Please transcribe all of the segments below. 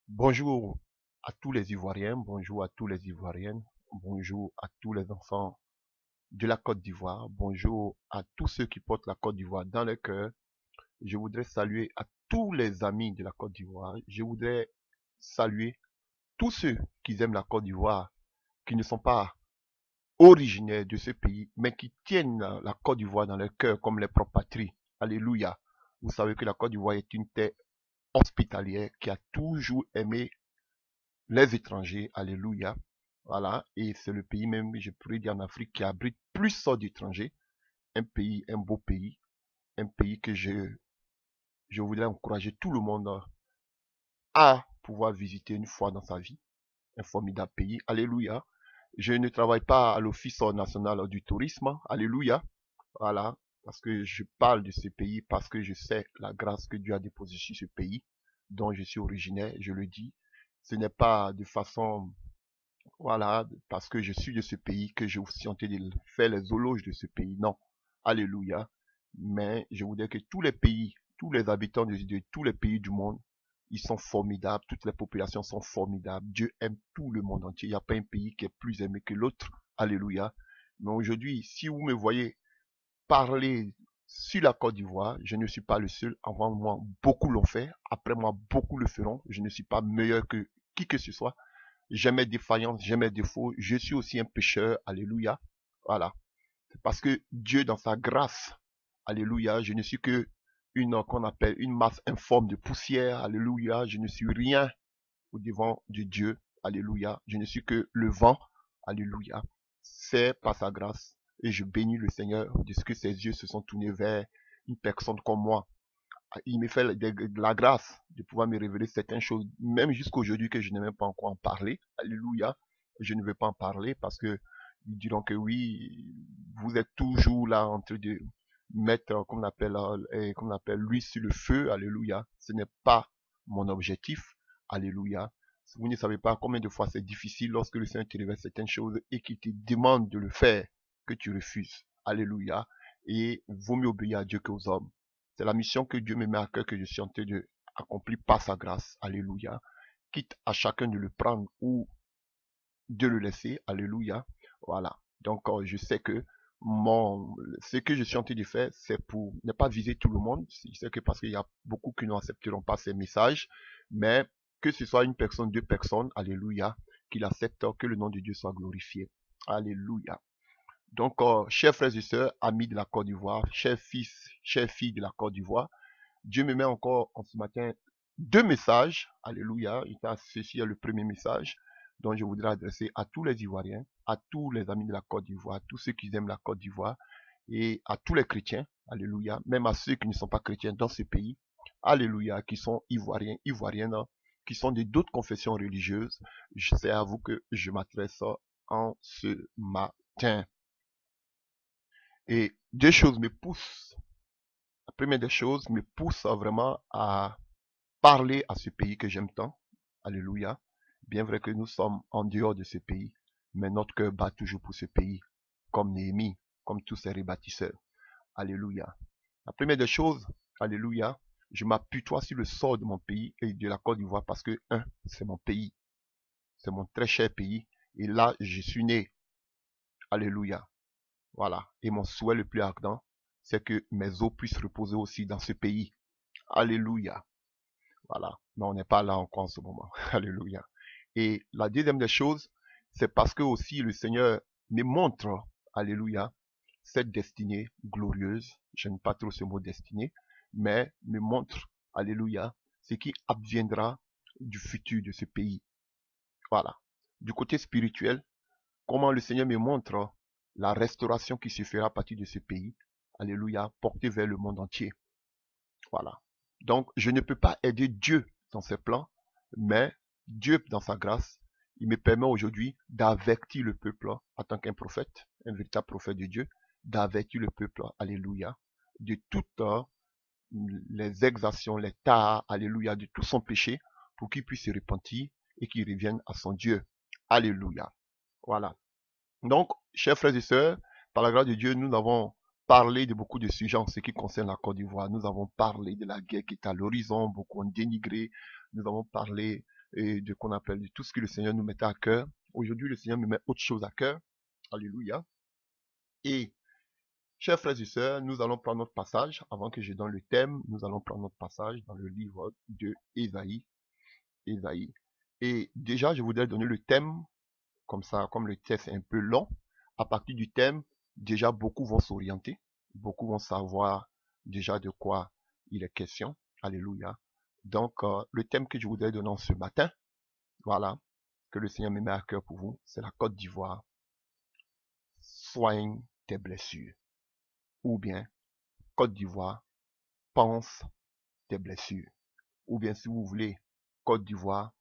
Bonjour à tous les Ivoiriens, bonjour à tous les Ivoiriennes, bonjour à tous les enfants de la Côte d'Ivoire, bonjour à tous ceux qui portent la Côte d'Ivoire dans leur cœur. Je voudrais saluer à tous les amis de la Côte d'Ivoire. Je voudrais saluer tous ceux qui aiment la Côte d'Ivoire, qui ne sont pas originaires de ce pays, mais qui tiennent la Côte d'Ivoire dans leur cœur comme les propres patries. Alléluia. Vous savez que la Côte d'Ivoire est une terre hospitalière qui a toujours aimé les étrangers, alléluia. Voilà, et c'est le pays même, je pourrais dire en Afrique, qui abrite plus d'étrangers. Un pays, un beau pays, un pays que je voudrais encourager tout le monde à pouvoir visiter une fois dans sa vie. Un formidable pays, alléluia. Je ne travaille pas à l'Office national du tourisme, alléluia. Voilà, parce que je parle de ce pays, parce que je sais la grâce que Dieu a déposée sur ce pays, dont je suis originaire, je le dis. Ce n'est pas de façon voilà, parce que je suis de ce pays que je suis en train de faire les éloges de ce pays. Non. Alléluia. Mais je voudrais que tous les pays, tous les habitants de tous les pays du monde, ils sont formidables. Toutes les populations sont formidables. Dieu aime tout le monde entier. Il n'y a pas un pays qui est plus aimé que l'autre. Alléluia. Mais aujourd'hui, si vous me voyez parler sur la Côte d'Ivoire, je ne suis pas le seul. Avant moi, beaucoup l'ont fait. Après moi, beaucoup le feront. Je ne suis pas meilleur que qui que ce soit. J'ai mes défaillances, j'ai mes défauts. Je suis aussi un pécheur. Alléluia. Voilà. C'est parce que Dieu, dans sa grâce, alléluia, je ne suis que qu'on appelle une masse informe de poussière. Alléluia. Je ne suis rien au devant de Dieu. Alléluia. Je ne suis que le vent. Alléluia. C'est par sa grâce. Et je bénis le Seigneur de ce que ses yeux se sont tournés vers une personne comme moi. Il me fait de la grâce de pouvoir me révéler certaines choses, même jusqu'à aujourd'hui que je n'ai même pas encore en parlé. Alléluia. Je ne veux pas en parler parce que ils diront que oui, vous êtes toujours là en train de mettre, comme on appelle l'huile sur le feu. Alléluia. Ce n'est pas mon objectif. Alléluia. Vous ne savez pas combien de fois c'est difficile lorsque le Seigneur te révèle certaines choses et qu'il te demande de le faire, que tu refuses. Alléluia. Et vaut mieux obéir à Dieu qu'aux hommes. C'est la mission que Dieu me met à cœur que je suis en train de accomplir par sa grâce. Alléluia. Quitte à chacun de le prendre ou de le laisser. Alléluia. Voilà. Donc, je sais que ce que je suis en train de faire, c'est pour ne pas viser tout le monde. Je sais que parce qu'il y a beaucoup qui n'accepteront pas ces messages, mais que ce soit une personne, deux personnes, alléluia, qu'il accepte que le nom de Dieu soit glorifié. Alléluia. Donc, chers frères et sœurs, amis de la Côte d'Ivoire, chers fils, chères filles de la Côte d'Ivoire, Dieu me met encore en ce matin deux messages. Alléluia. Ceci est le premier message dont je voudrais adresser à tous les Ivoiriens, à tous les amis de la Côte d'Ivoire, à tous ceux qui aiment la Côte d'Ivoire et à tous les chrétiens. Alléluia. Même à ceux qui ne sont pas chrétiens dans ce pays. Alléluia. Qui sont Ivoiriens, Ivoiriennes, qui sont de d'autres confessions religieuses. C'est à vous que je m'adresse en ce matin. Et deux choses me poussent. La première des choses me pousse vraiment à parler à ce pays que j'aime tant. Alléluia. Bien vrai que nous sommes en dehors de ce pays, mais notre cœur bat toujours pour ce pays, comme Néhémie, comme tous ces rebâtisseurs. Alléluia. La première des choses, alléluia, je m'appuie toi sur le sort de mon pays et de la Côte d'Ivoire parce que, c'est mon pays, c'est mon très cher pays, et là, je suis né. Alléluia. Voilà. Et mon souhait le plus ardent, c'est que mes os puissent reposer aussi dans ce pays. Alléluia. Voilà. Mais on n'est pas là encore en ce moment. Alléluia. Et la deuxième des choses, c'est parce que aussi le Seigneur me montre, alléluia, cette destinée glorieuse. Je n'aime pas trop ce mot destinée, mais me montre, alléluia, ce qui adviendra du futur de ce pays. Voilà. Du côté spirituel, comment le Seigneur me montre la restauration qui se fera à partir de ce pays. Alléluia, porté vers le monde entier. Voilà. Donc, je ne peux pas aider Dieu dans ses plans, mais Dieu, dans sa grâce, il me permet aujourd'hui d'avertir le peuple en tant qu'un prophète, un véritable prophète de Dieu, d'avertir le peuple, alléluia, de toutes les exactions, les tares, alléluia, de tout son péché, pour qu'il puisse se repentir et qu'il revienne à son Dieu. Alléluia. Voilà. Donc, chers frères et sœurs, par la grâce de Dieu, nous avons parlé de beaucoup de sujets en ce qui concerne la Côte d'Ivoire. Nous avons parlé de la guerre qui est à l'horizon, beaucoup ont dénigré. Nous avons parlé et de qu'on appelle de tout ce que le Seigneur nous mettait à cœur. Aujourd'hui, le Seigneur me met autre chose à cœur. Alléluia. Et, chers frères et sœurs, nous allons prendre notre passage. Avant que je donne le thème, nous allons prendre notre passage dans le livre de Ésaïe. Ésaïe. Et déjà, je voudrais donner le thème, comme ça, comme le texte est un peu long. À partir du thème, déjà, beaucoup vont s'orienter. Beaucoup vont savoir déjà de quoi il est question. Alléluia. Donc, le thème que je voudrais donner ce matin, voilà, que le Seigneur me met à cœur pour vous, c'est la Côte d'Ivoire. Soigne tes blessures. Ou bien, Côte d'Ivoire, pense tes blessures. Ou bien, si vous voulez, Côte d'Ivoire,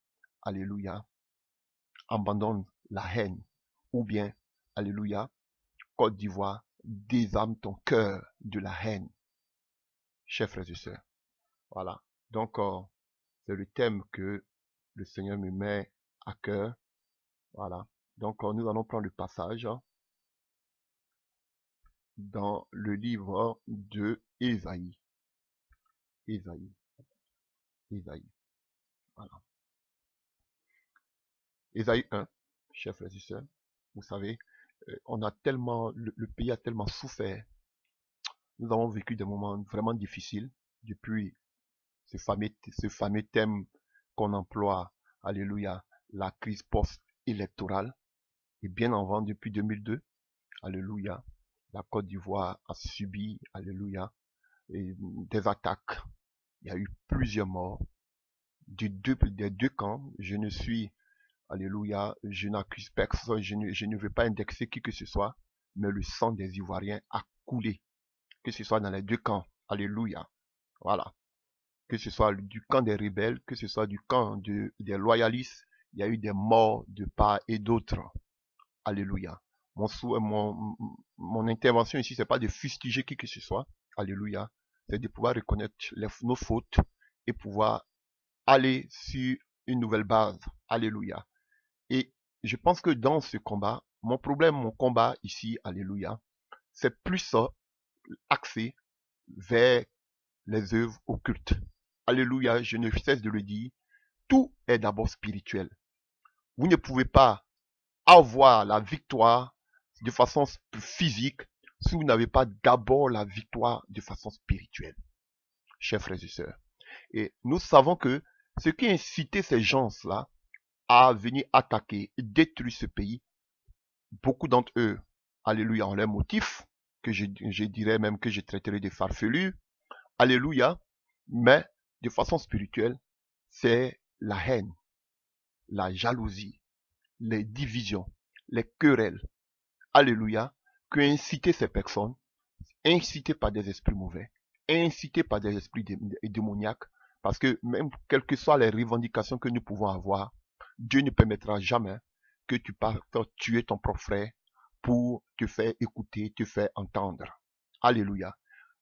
alléluia, abandonne la haine. Ou bien, alléluia, Côte d'Ivoire, désarme ton cœur de la haine. Chers frères et sœurs, voilà. Donc, c'est le thème que le Seigneur me met à cœur. Voilà. Donc, nous allons prendre le passage dans le livre de Ésaïe. Ésaïe. Ésaïe. Voilà. Ésaïe 1, chers frères et sœurs. Vous savez, on a tellement, le pays a tellement souffert. Nous avons vécu des moments vraiment difficiles depuis ce fameux thème qu'on emploie, alléluia, la crise post-électorale. Et bien avant, depuis 2002, alléluia, la Côte d'Ivoire a subi, alléluia, des attaques. Il y a eu plusieurs morts des deux camps. Je ne suis, alléluia, je n'accuse personne, je ne veux pas indexer qui que ce soit, mais le sang des Ivoiriens a coulé, que ce soit dans les deux camps. Alléluia. Voilà. Que ce soit du camp des rebelles, que ce soit du camp des loyalistes, il y a eu des morts de part et d'autre. Alléluia. Mon intervention ici, c'est pas de fustiger qui que ce soit. Alléluia. C'est de pouvoir reconnaître nos fautes et pouvoir aller sur une nouvelle base. Alléluia. Et je pense que dans ce combat, mon combat ici, alléluia, c'est plus axé vers les œuvres occultes. Alléluia, je ne cesse de le dire, tout est d'abord spirituel. Vous ne pouvez pas avoir la victoire de façon physique si vous n'avez pas d'abord la victoire de façon spirituelle. Chers frères et sœurs. Et nous savons que ce qui incitait ces gens-là à venir attaquer et détruire ce pays, beaucoup d'entre eux, alléluia, ont leurs motifs, que je dirais même que je traiterai de farfelus, alléluia, mais de façon spirituelle, c'est la haine, la jalousie, les divisions, les querelles, alléluia, que inciter ces personnes, incitées par des esprits mauvais, incitées par des esprits démoniaques, parce que même quelles que soient les revendications que nous pouvons avoir, Dieu ne permettra jamais que tu partes tuer ton propre frère pour te faire écouter, te faire entendre. Alléluia.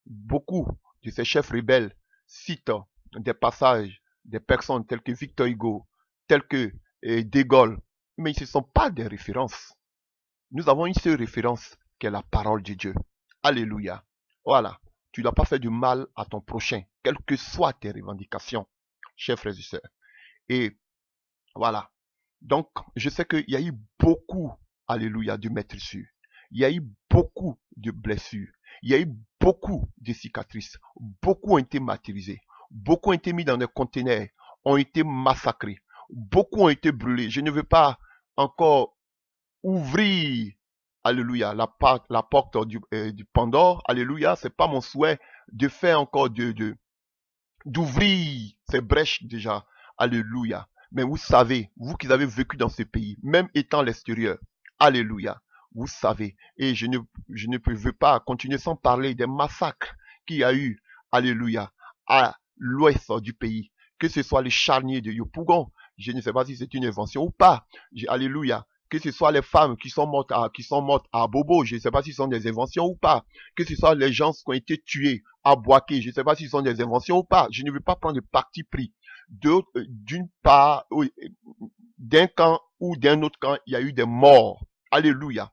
Beaucoup de ces chefs rebelles citent des passages des personnes telles que Victor Hugo, telles que De Gaulle, mais ce ne sont pas des références. Nous avons une seule référence qui est la parole de Dieu. Alléluia. Voilà. Tu ne dois pas faire du mal à ton prochain, quelles que soient tes revendications, chers frères et sœurs. Et voilà. Donc, je sais qu'il y a eu beaucoup, alléluia, de meurtrissures. Il y a eu beaucoup de blessures. Il y a eu beaucoup de cicatrices. Beaucoup ont été martyrisés. Beaucoup ont été mis dans des conteneurs, ont été massacrés. Beaucoup ont été brûlés. Je ne veux pas encore ouvrir, alléluia, la porte du Pandore. Alléluia, c'est pas mon souhait de faire encore d'ouvrir ces brèches déjà. Alléluia. Mais vous savez, vous qui avez vécu dans ce pays, même étant à l'extérieur, alléluia, vous savez, et je ne veux pas continuer sans parler des massacres qu'il y a eu, alléluia, à l'ouest du pays, que ce soit les charniers de Yopougon, je ne sais pas si c'est une invention ou pas, alléluia, que ce soit les femmes qui sont mortes à Bobo, je ne sais pas si ce sont des inventions ou pas, que ce soit les gens qui ont été tués à Boaké, je ne sais pas si ce sont des inventions ou pas, je ne veux pas prendre de parti pris. D'une part, d'un camp ou d'un autre camp, il y a eu des morts. Alléluia.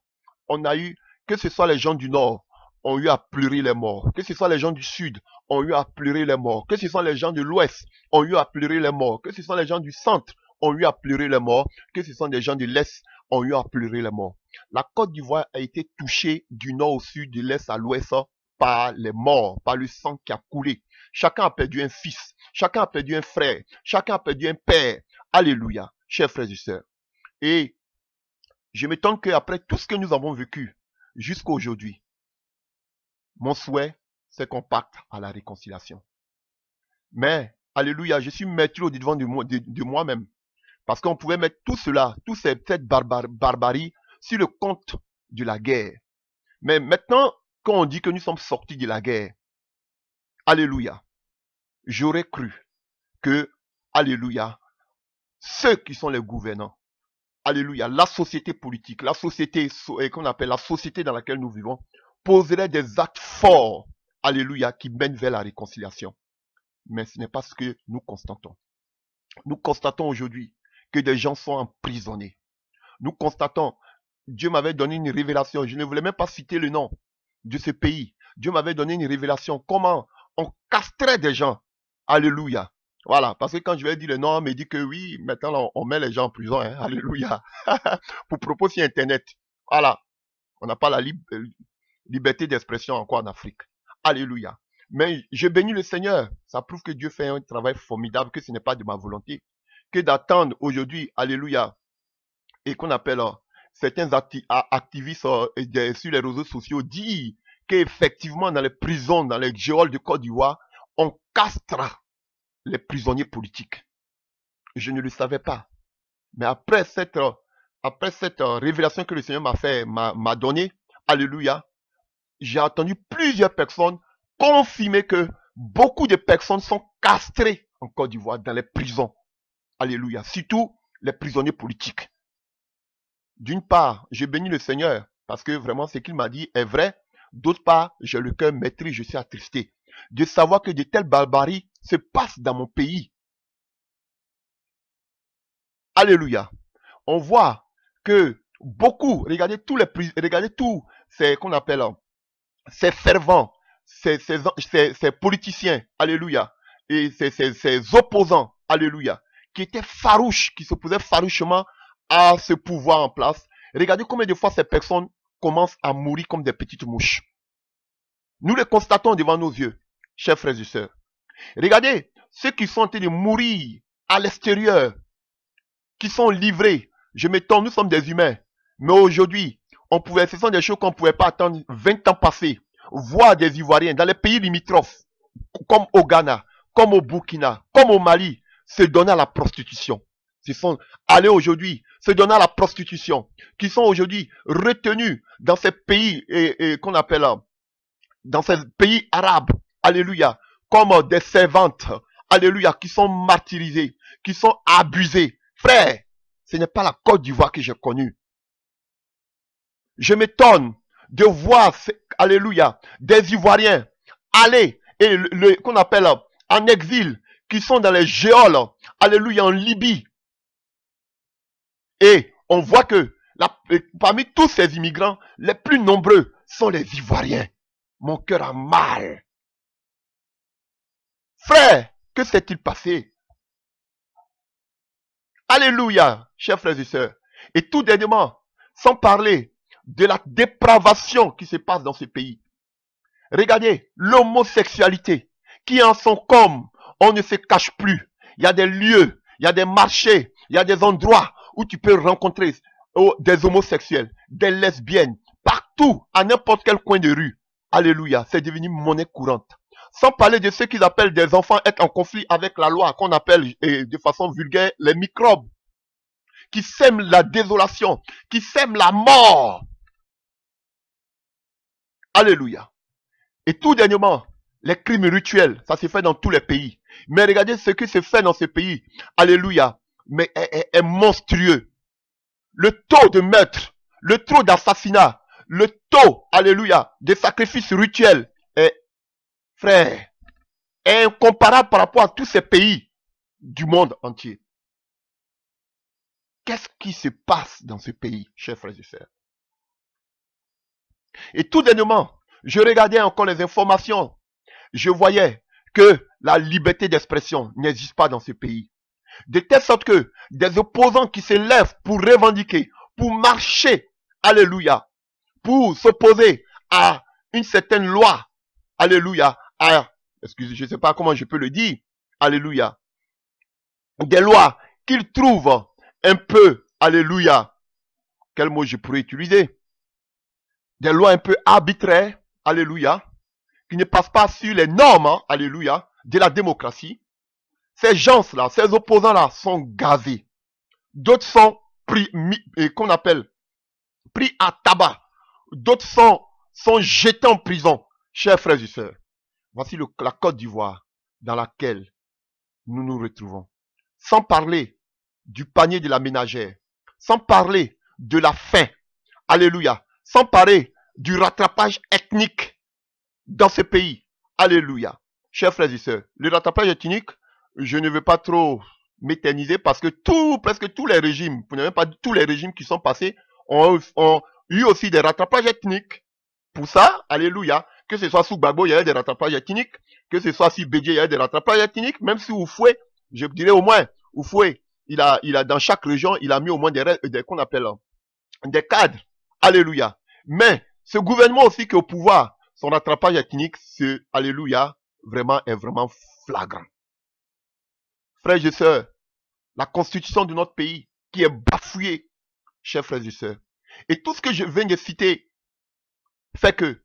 On a eu, que ce soit les gens du nord, ont eu à pleurer les morts. Que ce soit les gens du sud, ont eu à pleurer les morts. Que ce soit les gens de l'ouest, ont eu à pleurer les morts. Que ce soit les gens du centre, ont eu à pleurer les morts, que ce sont des gens de l'Est ont eu à pleurer les morts. La Côte d'Ivoire a été touchée du nord au sud, de l'Est à l'Ouest par les morts, par le sang qui a coulé. Chacun a perdu un fils, chacun a perdu un frère, chacun a perdu un père. Alléluia, chers frères et sœurs. Et je m'étonne qu'après tout ce que nous avons vécu jusqu'à aujourd'hui, mon souhait, c'est qu'on parte à la réconciliation. Mais, alléluia, je suis maître au devant de moi-même. Parce qu'on pouvait mettre tout cela, toute cette barbarie sur le compte de la guerre. Mais maintenant, quand on dit que nous sommes sortis de la guerre, alléluia, j'aurais cru que, alléluia, ceux qui sont les gouvernants, alléluia, la société politique, la société qu'on appelle la société dans laquelle nous vivons, poseraient des actes forts, alléluia, qui mènent vers la réconciliation. Mais ce n'est pas ce que nous constatons. Nous constatons aujourd'hui que des gens sont emprisonnés. Nous constatons, Dieu m'avait donné une révélation, je ne voulais même pas citer le nom de ce pays. Dieu m'avait donné une révélation, comment on castrait des gens. Alléluia. Voilà, parce que quand je vais dire le nom, on me dit que oui, maintenant là, on met les gens en prison. Hein. Alléluia. Pour propos sur Internet. Voilà. On n'a pas la liberté d'expression encore en Afrique. Alléluia. Mais je bénis le Seigneur. Ça prouve que Dieu fait un travail formidable, que ce n'est pas de ma volonté. Que d'attendre aujourd'hui, alléluia, et qu'on appelle certains activistes sur les réseaux sociaux disent qu'effectivement dans les prisons, dans les geôles de Côte d'Ivoire, on castre les prisonniers politiques. Je ne le savais pas. Mais après cette révélation que le Seigneur m'a donnée, alléluia, j'ai entendu plusieurs personnes confirmer que beaucoup de personnes sont castrées en Côte d'Ivoire dans les prisons. Alléluia. Surtout les prisonniers politiques. D'une part, je bénis le Seigneur parce que vraiment ce qu'il m'a dit est vrai. D'autre part, j'ai le cœur meurtri, je suis attristé de savoir que de telles barbaries se passent dans mon pays. Alléluia. On voit que beaucoup, regardez tous ces qu'on appelle ces fervents, ces politiciens, alléluia, et ces opposants, alléluia, qui étaient farouches, qui s'opposaient farouchement à ce pouvoir en place. Regardez combien de fois ces personnes commencent à mourir comme des petites mouches. Nous les constatons devant nos yeux, chers frères et sœurs. Regardez ceux qui sont en train de mourir à l'extérieur, qui sont livrés. Je m'étonne, nous sommes des humains. Mais aujourd'hui, ce sont des choses qu'on ne pouvait pas attendre 20 ans passés. Voir des Ivoiriens dans les pays limitrophes, comme au Ghana, comme au Burkina, comme au Mali, se donner à la prostitution. Ce sont allés aujourd'hui, se donner à la prostitution, qui sont aujourd'hui retenus dans ces pays qu'on appelle, dans ces pays arabes, alléluia, comme des servantes, alléluia, qui sont martyrisées, qui sont abusées. Frère, ce n'est pas la Côte d'Ivoire que j'ai connue. Je m'étonne de voir, alléluia, des Ivoiriens aller, et qu'on appelle en exil, qui sont dans les geôles, alléluia, en Libye. Et on voit que parmi tous ces immigrants, les plus nombreux sont les Ivoiriens. Mon cœur a mal. Frère, que s'est-il passé? Alléluia, chers frères et sœurs. Et tout dernièrement, sans parler de la dépravation qui se passe dans ce pays. Regardez, l'homosexualité, qui en sont comme, on ne se cache plus. Il y a des lieux, il y a des marchés, il y a des endroits où tu peux rencontrer des homosexuels, des lesbiennes, partout, à n'importe quel coin de rue. Alléluia, c'est devenu monnaie courante. Sans parler de ceux qu'ils appellent des enfants être en conflit avec la loi, qu'on appelle de façon vulgaire les microbes, qui sèment la désolation, qui sèment la mort. Alléluia. Et tout dernièrement, les crimes rituels, ça se fait dans tous les pays. Mais regardez ce qui se fait dans ces pays. Alléluia. Mais est monstrueux. Le taux de meurtre, le taux d'assassinat, le taux, alléluia, de sacrifices rituels est, frère, est incomparable par rapport à tous ces pays du monde entier. Qu'est-ce qui se passe dans ce pays, chers frères et sœurs? Et tout dernièrement, je regardais encore les informations. Je voyais que la liberté d'expression n'existe pas dans ce pays. De telle sorte que des opposants qui se lèvent pour revendiquer, pour marcher, alléluia, pour s'opposer à une certaine loi, alléluia, excusez, je ne sais pas comment je peux le dire, alléluia, des lois qu'ils trouvent un peu, alléluia, quel mot je pourrais utiliser, des lois un peu arbitraires, alléluia, qui ne passent pas sur les normes, alléluia, de la démocratie. Ces gens-là, ces opposants-là sont gazés. D'autres sont pris, qu'on appelle, pris à tabac. D'autres sont jetés en prison. Chers frères et sœurs, voici la Côte d'Ivoire dans laquelle nous nous retrouvons. Sans parler du panier de la ménagère, sans parler de la faim, alléluia, sans parler du rattrapage ethnique dans ce pays, alléluia. Chers frères et sœurs, le rattrapage ethnique, je ne veux pas trop m'éterniser parce que presque tous les régimes, pour ne même pas tous les régimes qui sont passés, ont eu aussi des rattrapages ethniques. Pour ça, alléluia, que ce soit sous Gbagbo, il y a eu des rattrapages ethniques, que ce soit sous Bédié, il y a eu des rattrapages ethniques, même si Oufoué, je dirais au moins, Oufoué, il a dans chaque région, il a mis au moins qu'on appelle des cadres, alléluia. Mais ce gouvernement aussi qui est au pouvoir, son rattrapage ethnique, alléluia, est vraiment flagrant. Frères et sœurs, la constitution de notre pays qui est bafouée, chers frères et sœurs. Et tout ce que je viens de citer fait que,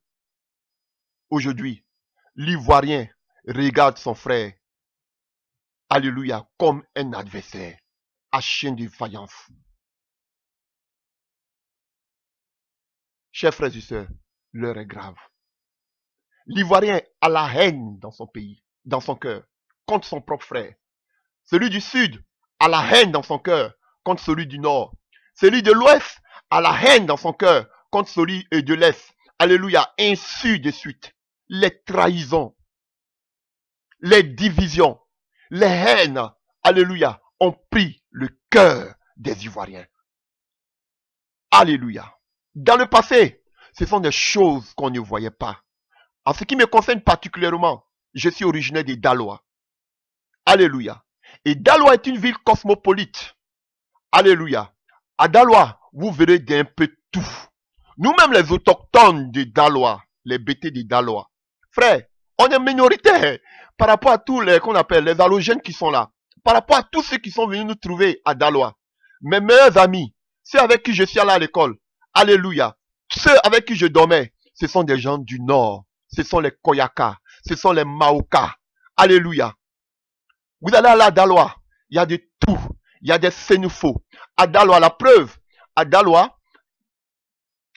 aujourd'hui, l'Ivoirien regarde son frère, alléluia, comme un adversaire, à chien de faïence. Chers frères et sœurs, l'heure est grave. L'Ivoirien a la haine dans son pays, dans son cœur, contre son propre frère. Celui du Sud a la haine dans son cœur contre celui du Nord. Celui de l'Ouest a la haine dans son cœur contre celui de l'Est. Alléluia, ainsi de suite. Les trahisons, les divisions, les haines, alléluia, ont pris le cœur des Ivoiriens. Alléluia. Dans le passé, ce sont des choses qu'on ne voyait pas. En ce qui me concerne particulièrement, je suis originaire de Daloa. Alléluia. Et Daloa est une ville cosmopolite. Alléluia. À Daloa, vous verrez d'un peu tout. Nous-mêmes, les autochtones de Daloa, les BT de Daloa, frère, on est minoritaire par rapport à tous les qu'on appelle les allogènes qui sont là, par rapport à tous ceux qui sont venus nous trouver à Daloa. Mes meilleurs amis, ceux avec qui je suis allé à l'école, alléluia, ceux avec qui je dormais, ce sont des gens du Nord, ce sont les Koyaka, ce sont les Maoka, alléluia. Vous allez à Daloa, il y a de tout, il y a des Sénoufos. À Daloa, la preuve, à Daloa,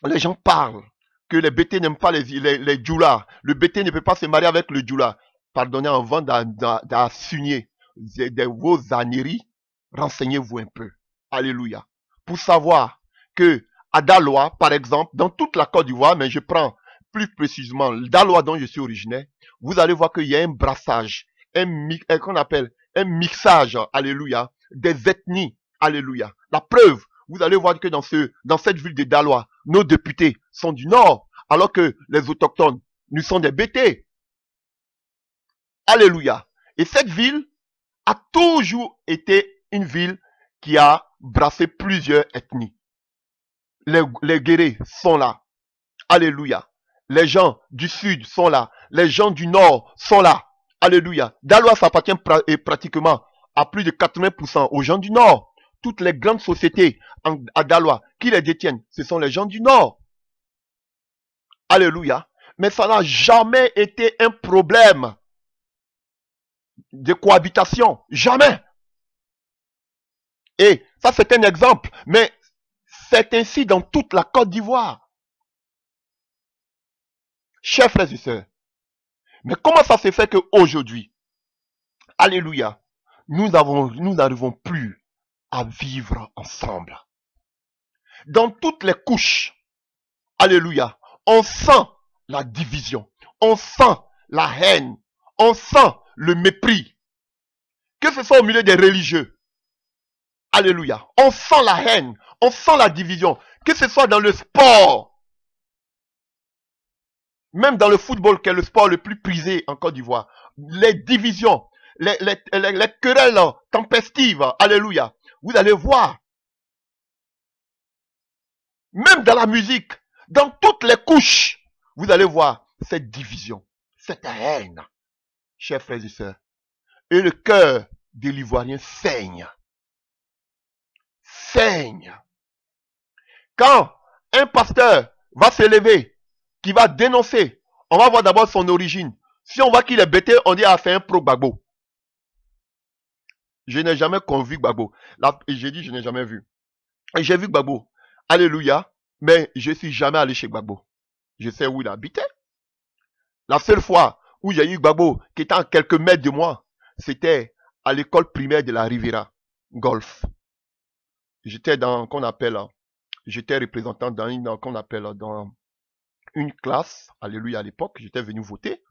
les gens parlent que les BT n'aiment pas les Djoula. Le BT ne peut pas se marier avec le Djoula. Pardonnez avant d'assigner vos âneries, renseignez-vous un peu. Alléluia. Pour savoir que à Daloa, par exemple, dans toute la Côte d'Ivoire, mais je prends plus précisément Daloa dont je suis originaire, vous allez voir qu'il y a un brassage, qu'on appelle un mixage, alléluia, des ethnies, alléluia. La preuve, vous allez voir que dans cette ville de Daloa, nos députés sont du Nord, alors que les autochtones, nous sommes des BT. Alléluia. Et cette ville a toujours été une ville qui a brassé plusieurs ethnies. Les guerriers sont là. Alléluia. Les gens du Sud sont là. Les gens du Nord sont là. Alléluia. Daloa s'appartient pratiquement à plus de 80% aux gens du Nord. Toutes les grandes sociétés à Daloa qui les détiennent, ce sont les gens du Nord. Alléluia. Mais ça n'a jamais été un problème de cohabitation. Jamais. Et ça, c'est un exemple. Mais c'est ainsi dans toute la Côte d'Ivoire. Chers frères et sœurs. Mais comment ça se fait qu'aujourd'hui, alléluia, nous n'arrivons plus à vivre ensemble. Dans toutes les couches, alléluia, on sent la division, on sent la haine, on sent le mépris. Que ce soit au milieu des religieux, alléluia, on sent la haine, on sent la division. Que ce soit dans le sport, même dans le football qui est le sport le plus prisé en Côte d'Ivoire, les divisions, les querelles tempestives, alléluia, vous allez voir, même dans la musique, dans toutes les couches, vous allez voir cette division, cette haine, chers frères et sœurs. Et le cœur de l'Ivoirien saigne. Saigne. Quand un pasteur va s'élever, qui va dénoncer, on va voir d'abord son origine. Si on voit qu'il est bêté, on dit, ah, c'est un pro-Gbagbo. Je n'ai jamais convu Gbagbo. Là, j'ai dit, je n'ai jamais vu. Et j'ai vu Gbagbo. Alléluia. Mais je ne suis jamais allé chez Gbagbo. Je sais où il habitait. La seule fois où j'ai eu Gbagbo, qui était à quelques mètres de moi, c'était à l'école primaire de la Riviera Golf. J'étais dans, qu'on appelle, j'étais représentant dans une, qu'on appelle, dans une classe, alléluia à l'époque, j'étais venu voter,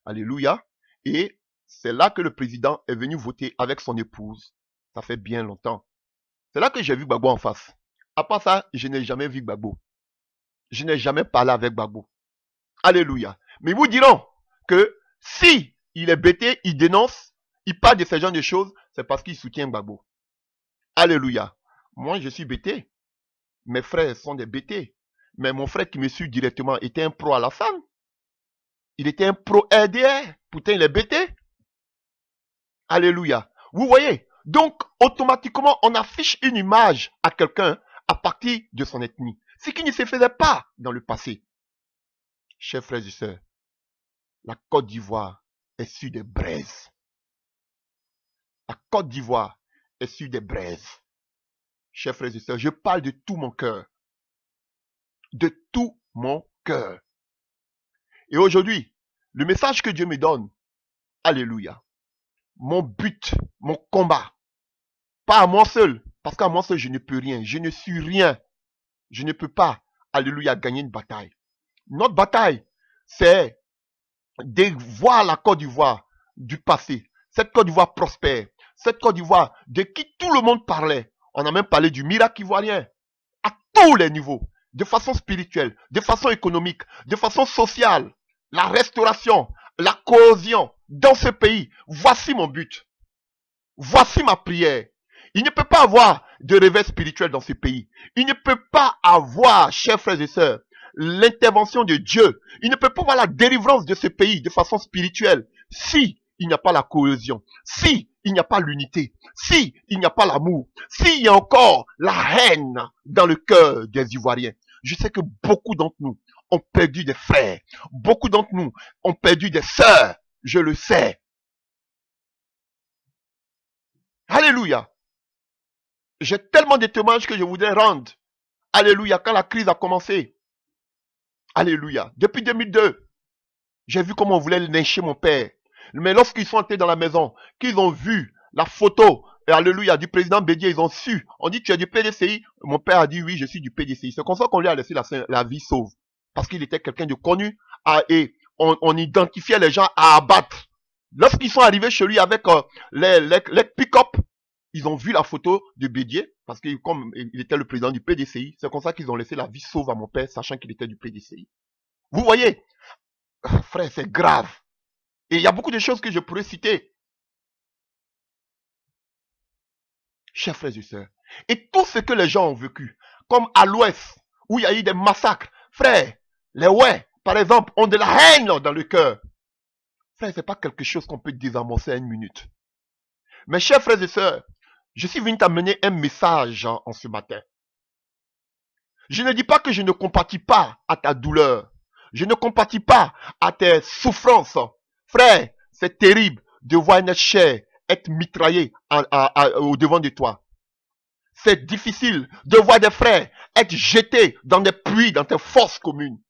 alléluia, et c'est là que le président est venu voter avec son épouse. Ça fait bien longtemps. C'est là que j'ai vu Gbagbo en face. À part ça, je n'ai jamais vu Gbagbo. Je n'ai jamais parlé avec Gbagbo. Alléluia. Mais ils vous diront que si il est bêté, il dénonce, il parle de ce genre de choses, c'est parce qu'il soutient Gbagbo. Alléluia. Moi, je suis bêté. Mes frères sont des bêtés. Mais mon frère qui me suit directement était un pro Alassane. Il était un pro RDR. Pourtant, il est bêté. Alléluia. Vous voyez? Donc, automatiquement, on affiche une image à quelqu'un à partir de son ethnie. Ce qui ne se faisait pas dans le passé. Chers frères et sœurs, la Côte d'Ivoire est sur des braises. La Côte d'Ivoire est sur des braises. Chers frères et sœurs, je parle de tout mon cœur. De tout mon cœur. Et aujourd'hui, le message que Dieu me donne, alléluia, mon but, mon combat, pas à moi seul, parce qu'à moi seul, je ne peux rien, je ne suis rien, je ne peux pas, alléluia, gagner une bataille. Notre bataille, c'est de voir la Côte d'Ivoire du passé, cette Côte d'Ivoire prospère, cette Côte d'Ivoire de qui tout le monde parlait. On a même parlé du miracle ivoirien, à tous les niveaux, de façon spirituelle, de façon économique, de façon sociale, la restauration, la cohésion dans ce pays. Voici mon but. Voici ma prière. Il ne peut pas avoir de réveil spirituel dans ce pays. Il ne peut pas avoir, chers frères et sœurs, l'intervention de Dieu. Il ne peut pas avoir la délivrance de ce pays de façon spirituelle si il n'y a pas la cohésion, si il n'y a pas l'unité, si il n'y a pas l'amour, s'il y a encore la haine dans le cœur des Ivoiriens. Je sais que beaucoup d'entre nous ont perdu des frères, beaucoup d'entre nous ont perdu des sœurs, je le sais. Alléluia. J'ai tellement de témoignages que je voudrais rendre. Alléluia, quand la crise a commencé. Alléluia. Depuis 2002, j'ai vu comment on voulait lyncher mon père. Mais lorsqu'ils sont entrés dans la maison, qu'ils ont vu la photo, et alléluia, du président Bédié, ils ont su. On dit, tu es du PDCI? Mon père a dit, oui, je suis du PDCI. C'est comme ça qu'on lui a laissé la vie sauve. Parce qu'il était quelqu'un de connu, et on identifiait les gens à abattre. Lorsqu'ils sont arrivés chez lui avec les pick-up, ils ont vu la photo de Bédié, parce que comme il était le président du PDCI, c'est comme ça qu'ils ont laissé la vie sauve à mon père, sachant qu'il était du PDCI. Vous voyez, frère, c'est grave. Et il y a beaucoup de choses que je pourrais citer. Chers frères et sœurs. Et tout ce que les gens ont vécu, comme à l'ouest, où il y a eu des massacres, frère, les ouais, par exemple, ont de la haine dans le cœur. Frère, c'est pas quelque chose qu'on peut désamorcer à une minute. Mes chers frères et sœurs, je suis venu t'amener un message en ce matin. Je ne dis pas que je ne compatis pas à ta douleur. Je ne compatis pas à tes souffrances. Frère, c'est terrible de voir notre chair être mitraillée au devant de toi. C'est difficile de voir des frères être jetés dans des puits, dans tes forces communes.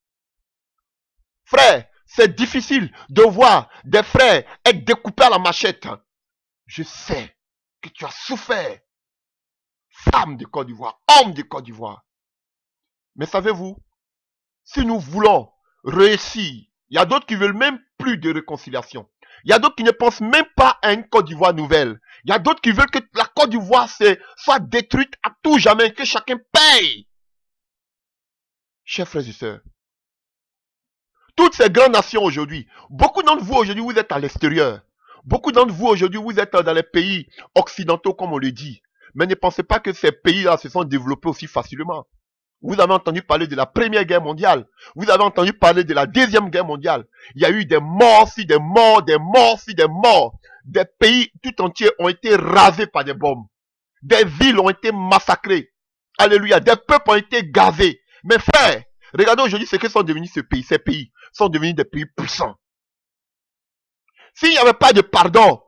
Frère, c'est difficile de voir des frères être découpés à la machette. Je sais que tu as souffert. Femme de Côte d'Ivoire, homme de Côte d'Ivoire. Mais savez-vous, si nous voulons réussir, il y a d'autres qui veulent même plus de réconciliation. Il y a d'autres qui ne pensent même pas à une Côte d'Ivoire nouvelle. Il y a d'autres qui veulent que la Côte d'Ivoire soit détruite à tout jamais, que chacun paye. Chers frères et sœurs, toutes ces grandes nations aujourd'hui, beaucoup d'entre vous aujourd'hui, vous êtes à l'extérieur. Beaucoup d'entre vous aujourd'hui, vous êtes dans les pays occidentaux, comme on le dit. Mais ne pensez pas que ces pays-là se sont développés aussi facilement. Vous avez entendu parler de la Première Guerre mondiale. Vous avez entendu parler de la Deuxième Guerre mondiale. Il y a eu des morts, si des morts, des morts, si des morts. Des pays tout entiers ont été rasés par des bombes. Des villes ont été massacrées. Alléluia. Des peuples ont été gazés. Mais frères, regardez aujourd'hui ce que sont devenus ces pays. Ces pays sont devenus des pays puissants. S'il n'y avait pas de pardon,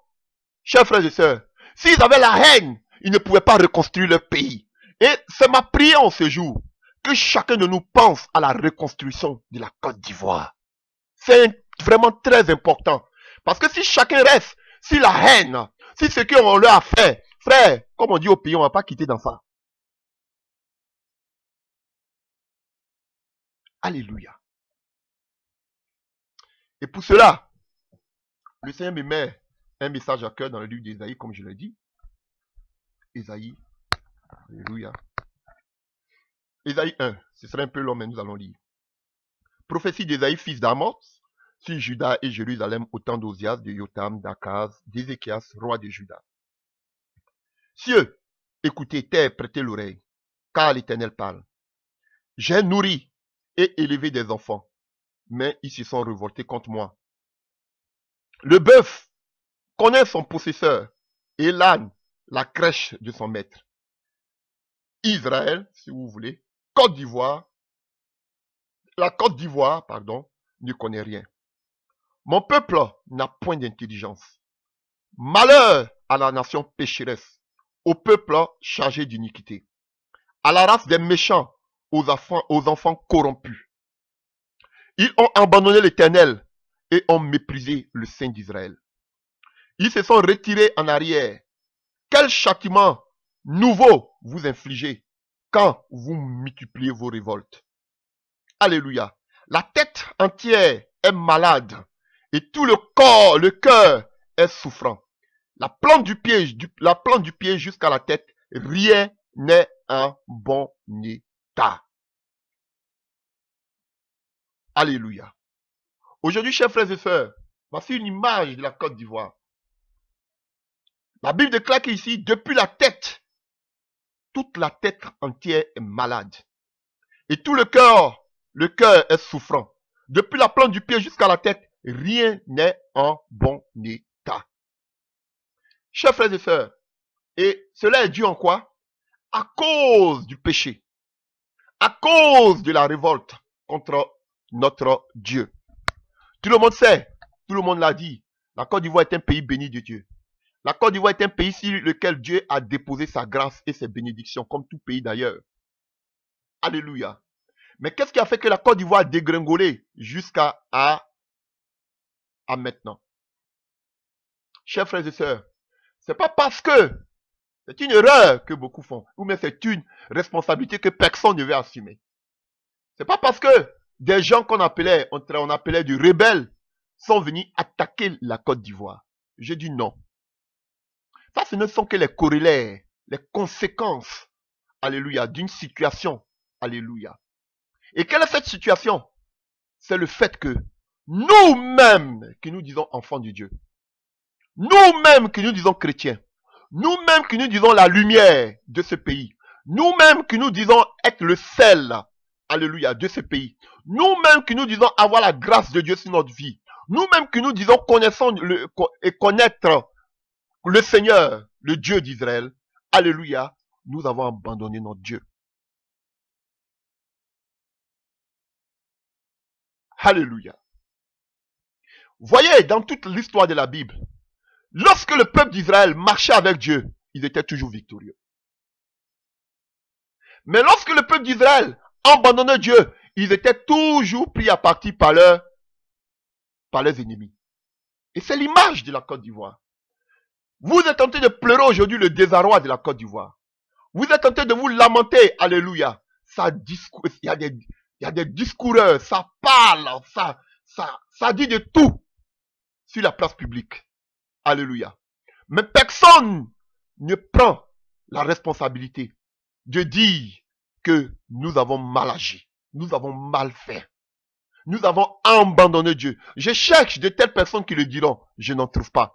chers frères et sœurs, s'ils avaient la haine, ils ne pouvaient pas reconstruire leur pays. Et c'est ma prière en ce jour, que chacun de nous pense à la reconstruction de la Côte d'Ivoire. C'est vraiment très important. Parce que si chacun reste, si la haine, si ce qu'on leur a fait, frère, comme on dit au pays, on ne va pas quitter dans ça. Alléluia. Et pour cela, le Seigneur me met un message à cœur dans le livre d'Ésaïe, comme je l'ai dit. Ésaïe. Alléluia. Ésaïe 1. Ce serait un peu long, mais nous allons lire. Prophétie d'Ésaïe, fils d'Amos, sur Juda et Jérusalem au temps d'Ozias, de Jotam, d'Akaz, d'Ézéchias, roi de Juda. Cieux, écoutez, terre, prêtez l'oreille, car l'Éternel parle. J'ai nourri et élevé des enfants, mais ils se sont révoltés contre moi. Le bœuf connaît son possesseur, et l'âne la crèche de son maître. Israël, si vous voulez, Côte d'Ivoire, la Côte d'Ivoire, pardon, ne connaît rien. Mon peuple n'a point d'intelligence. Malheur à la nation pécheresse, au peuple chargé d'iniquité, à la race des méchants, aux enfants corrompus. Ils ont abandonné l'Éternel et ont méprisé le Saint d'Israël. Ils se sont retirés en arrière. Quel châtiment nouveau vous infligez quand vous multipliez vos révoltes. Alléluia. La tête entière est malade et tout le corps, le cœur est souffrant. La plante du pied jusqu'à la tête, rien n'est en bon état. Alléluia. Aujourd'hui, chers frères et sœurs, voici une image de la Côte d'Ivoire. La Bible déclare qu'ici, depuis la tête, toute la tête entière est malade. Et tout le cœur est souffrant. Depuis la plante du pied jusqu'à la tête, rien n'est en bon état. Chers frères et sœurs, et cela est dû en quoi? À cause du péché. À cause de la révolte contre notre Dieu. Tout le monde sait, tout le monde l'a dit, la Côte d'Ivoire est un pays béni de Dieu. La Côte d'Ivoire est un pays sur lequel Dieu a déposé sa grâce et ses bénédictions, comme tout pays d'ailleurs. Alléluia. Mais qu'est-ce qui a fait que la Côte d'Ivoire a dégringolé jusqu'à maintenant? Chers frères et sœurs, c'est pas parce que c'est une erreur que beaucoup font, ou bien c'est une responsabilité que personne ne veut assumer. C'est pas parce que des gens qu'on appelait, on appelait des rebelles, sont venus attaquer la Côte d'Ivoire. J'ai dit non. Ça, ce ne sont que les corollaires, les conséquences, alléluia, d'une situation, alléluia. Et quelle est cette situation? C'est le fait que nous-mêmes, qui nous disons enfants de Dieu, nous-mêmes qui nous disons chrétiens, nous-mêmes qui nous disons la lumière de ce pays, nous-mêmes qui nous disons être le sel, alléluia, de ce pays, nous-mêmes qui nous disons avoir la grâce de Dieu sur notre vie, nous-mêmes qui nous disons connaître le Seigneur, le Dieu d'Israël, alléluia, nous avons abandonné notre Dieu. Alléluia. Voyez, dans toute l'histoire de la Bible, lorsque le peuple d'Israël marchait avec Dieu, ils étaient toujours victorieux. Mais lorsque le peuple d'Israël abandonnait Dieu, ils étaient toujours pris à partie par leurs ennemis. Et c'est l'image de la Côte d'Ivoire. Vous êtes en train de pleurer aujourd'hui le désarroi de la Côte d'Ivoire. Vous êtes en train de vous lamenter, alléluia. Il y a des discoureurs, ça parle, ça dit de tout sur la place publique. Alléluia. Mais personne ne prend la responsabilité de dire que nous avons mal agi, nous avons mal fait, nous avons abandonné Dieu. Je cherche de telles personnes qui le diront, je n'en trouve pas.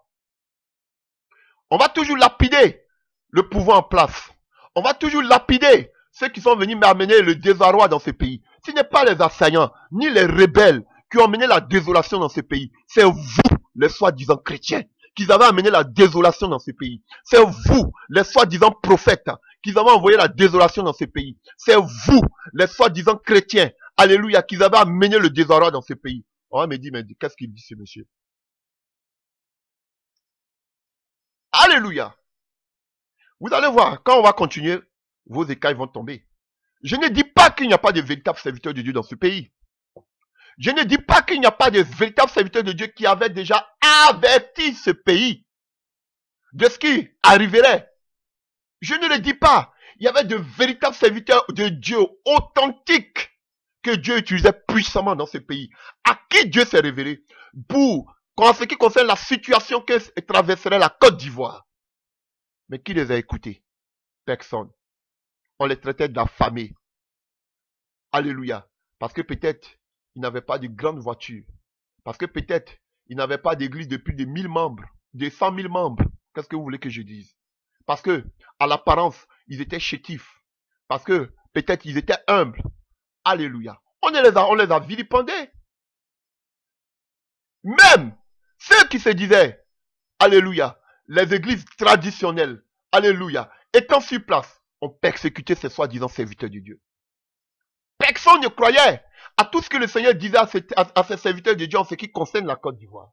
On va toujours lapider le pouvoir en place. On va toujours lapider ceux qui sont venus m'amener le désarroi dans ce pays. Ce n'est pas les assaillants, ni les rebelles qui ont amené la désolation dans ce pays. C'est vous, les soi-disant chrétiens, qui avez amené la désolation dans ce pays. C'est vous, les soi-disant prophètes, qui avez envoyé la désolation dans ce pays. C'est vous, les soi-disant chrétiens, alléluia, qui avez amené le désarroi dans ce pays. On va me dire, mais qu'est-ce qu'il dit ce monsieur? Alléluia. Vous allez voir, quand on va continuer, vos écailles vont tomber. Je ne dis pas qu'il n'y a pas de véritables serviteurs de Dieu dans ce pays. Je ne dis pas qu'il n'y a pas de véritables serviteurs de Dieu qui avaient déjà averti ce pays de ce qui arriverait. Je ne le dis pas. Il y avait de véritables serviteurs de Dieu authentiques que Dieu utilisait puissamment dans ce pays. À qui Dieu s'est révélé pour, en ce qui concerne la situation que traverserait la Côte d'Ivoire. Mais qui les a écoutés? Personne. On les traitait d'affamés. Alléluia. Parce que peut-être ils n'avaient pas de grandes voitures. Parce que peut-être ils n'avaient pas d'église de plus de 1000 membres, de 100 000 membres. Qu'est-ce que vous voulez que je dise? Parce que, à l'apparence, ils étaient chétifs. Parce que peut-être ils étaient humbles. Alléluia. On les a vilipendés. Même ceux qui se disaient, alléluia, les églises traditionnelles, alléluia, étant sur place, ont persécuté ces soi-disant serviteurs de Dieu. Personne ne croyait à tout ce que le Seigneur disait à ses serviteurs de Dieu en ce qui concerne la Côte d'Ivoire.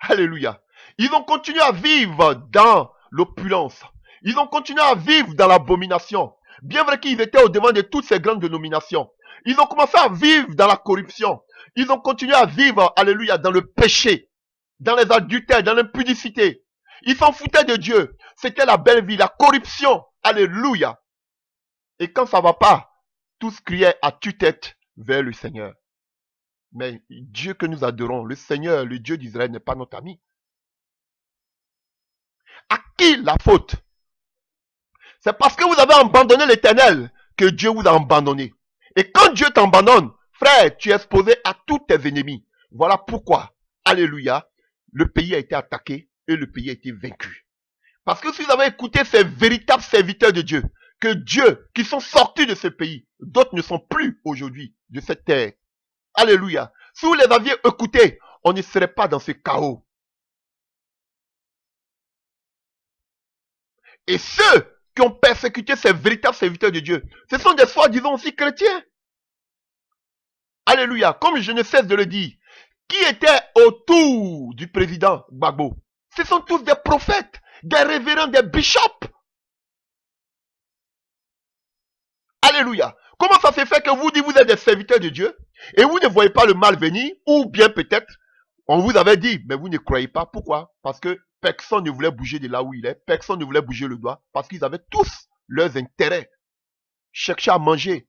Alléluia. Ils ont continué à vivre dans l'opulence. Ils ont continué à vivre dans l'abomination. Bien vrai qu'ils étaient au devant de toutes ces grandes dénominations. Ils ont commencé à vivre dans la corruption. Ils ont continué à vivre, alléluia, dans le péché, dans les adultères, dans l'impudicité. Ils s'en foutaient de Dieu. C'était la belle vie, la corruption. Alléluia. Et quand ça va pas, tous criaient à tue-tête vers le Seigneur. Mais Dieu que nous adorons, le Seigneur, le Dieu d'Israël n'est pas notre ami. À qui la faute? C'est parce que vous avez abandonné l'Éternel que Dieu vous a abandonné. Et quand Dieu t'abandonne, frère, tu es exposé à tous tes ennemis. Voilà pourquoi, alléluia, le pays a été attaqué et le pays a été vaincu. Parce que si vous avez écouté ces véritables serviteurs de Dieu, que Dieu, qui sont sortis de ce pays, d'autres ne sont plus aujourd'hui de cette terre. Alléluia. Si vous les aviez écoutés, on ne serait pas dans ce chaos. Et ceux qui ont persécuté ces véritables serviteurs de Dieu, ce sont des soi-disant aussi chrétiens. Alléluia. Comme je ne cesse de le dire, qui était autour du président Gbagbo? Ce sont tous des prophètes, des révérends, des bishops. Alléluia. Comment ça se fait que vous dites que vous êtes des serviteurs de Dieu et vous ne voyez pas le mal venir, ou bien peut-être on vous avait dit, mais vous ne croyez pas. Pourquoi? Parce que personne ne voulait bouger de là où il est, personne ne voulait bouger le doigt, parce qu'ils avaient tous leurs intérêts, cherchaient à manger.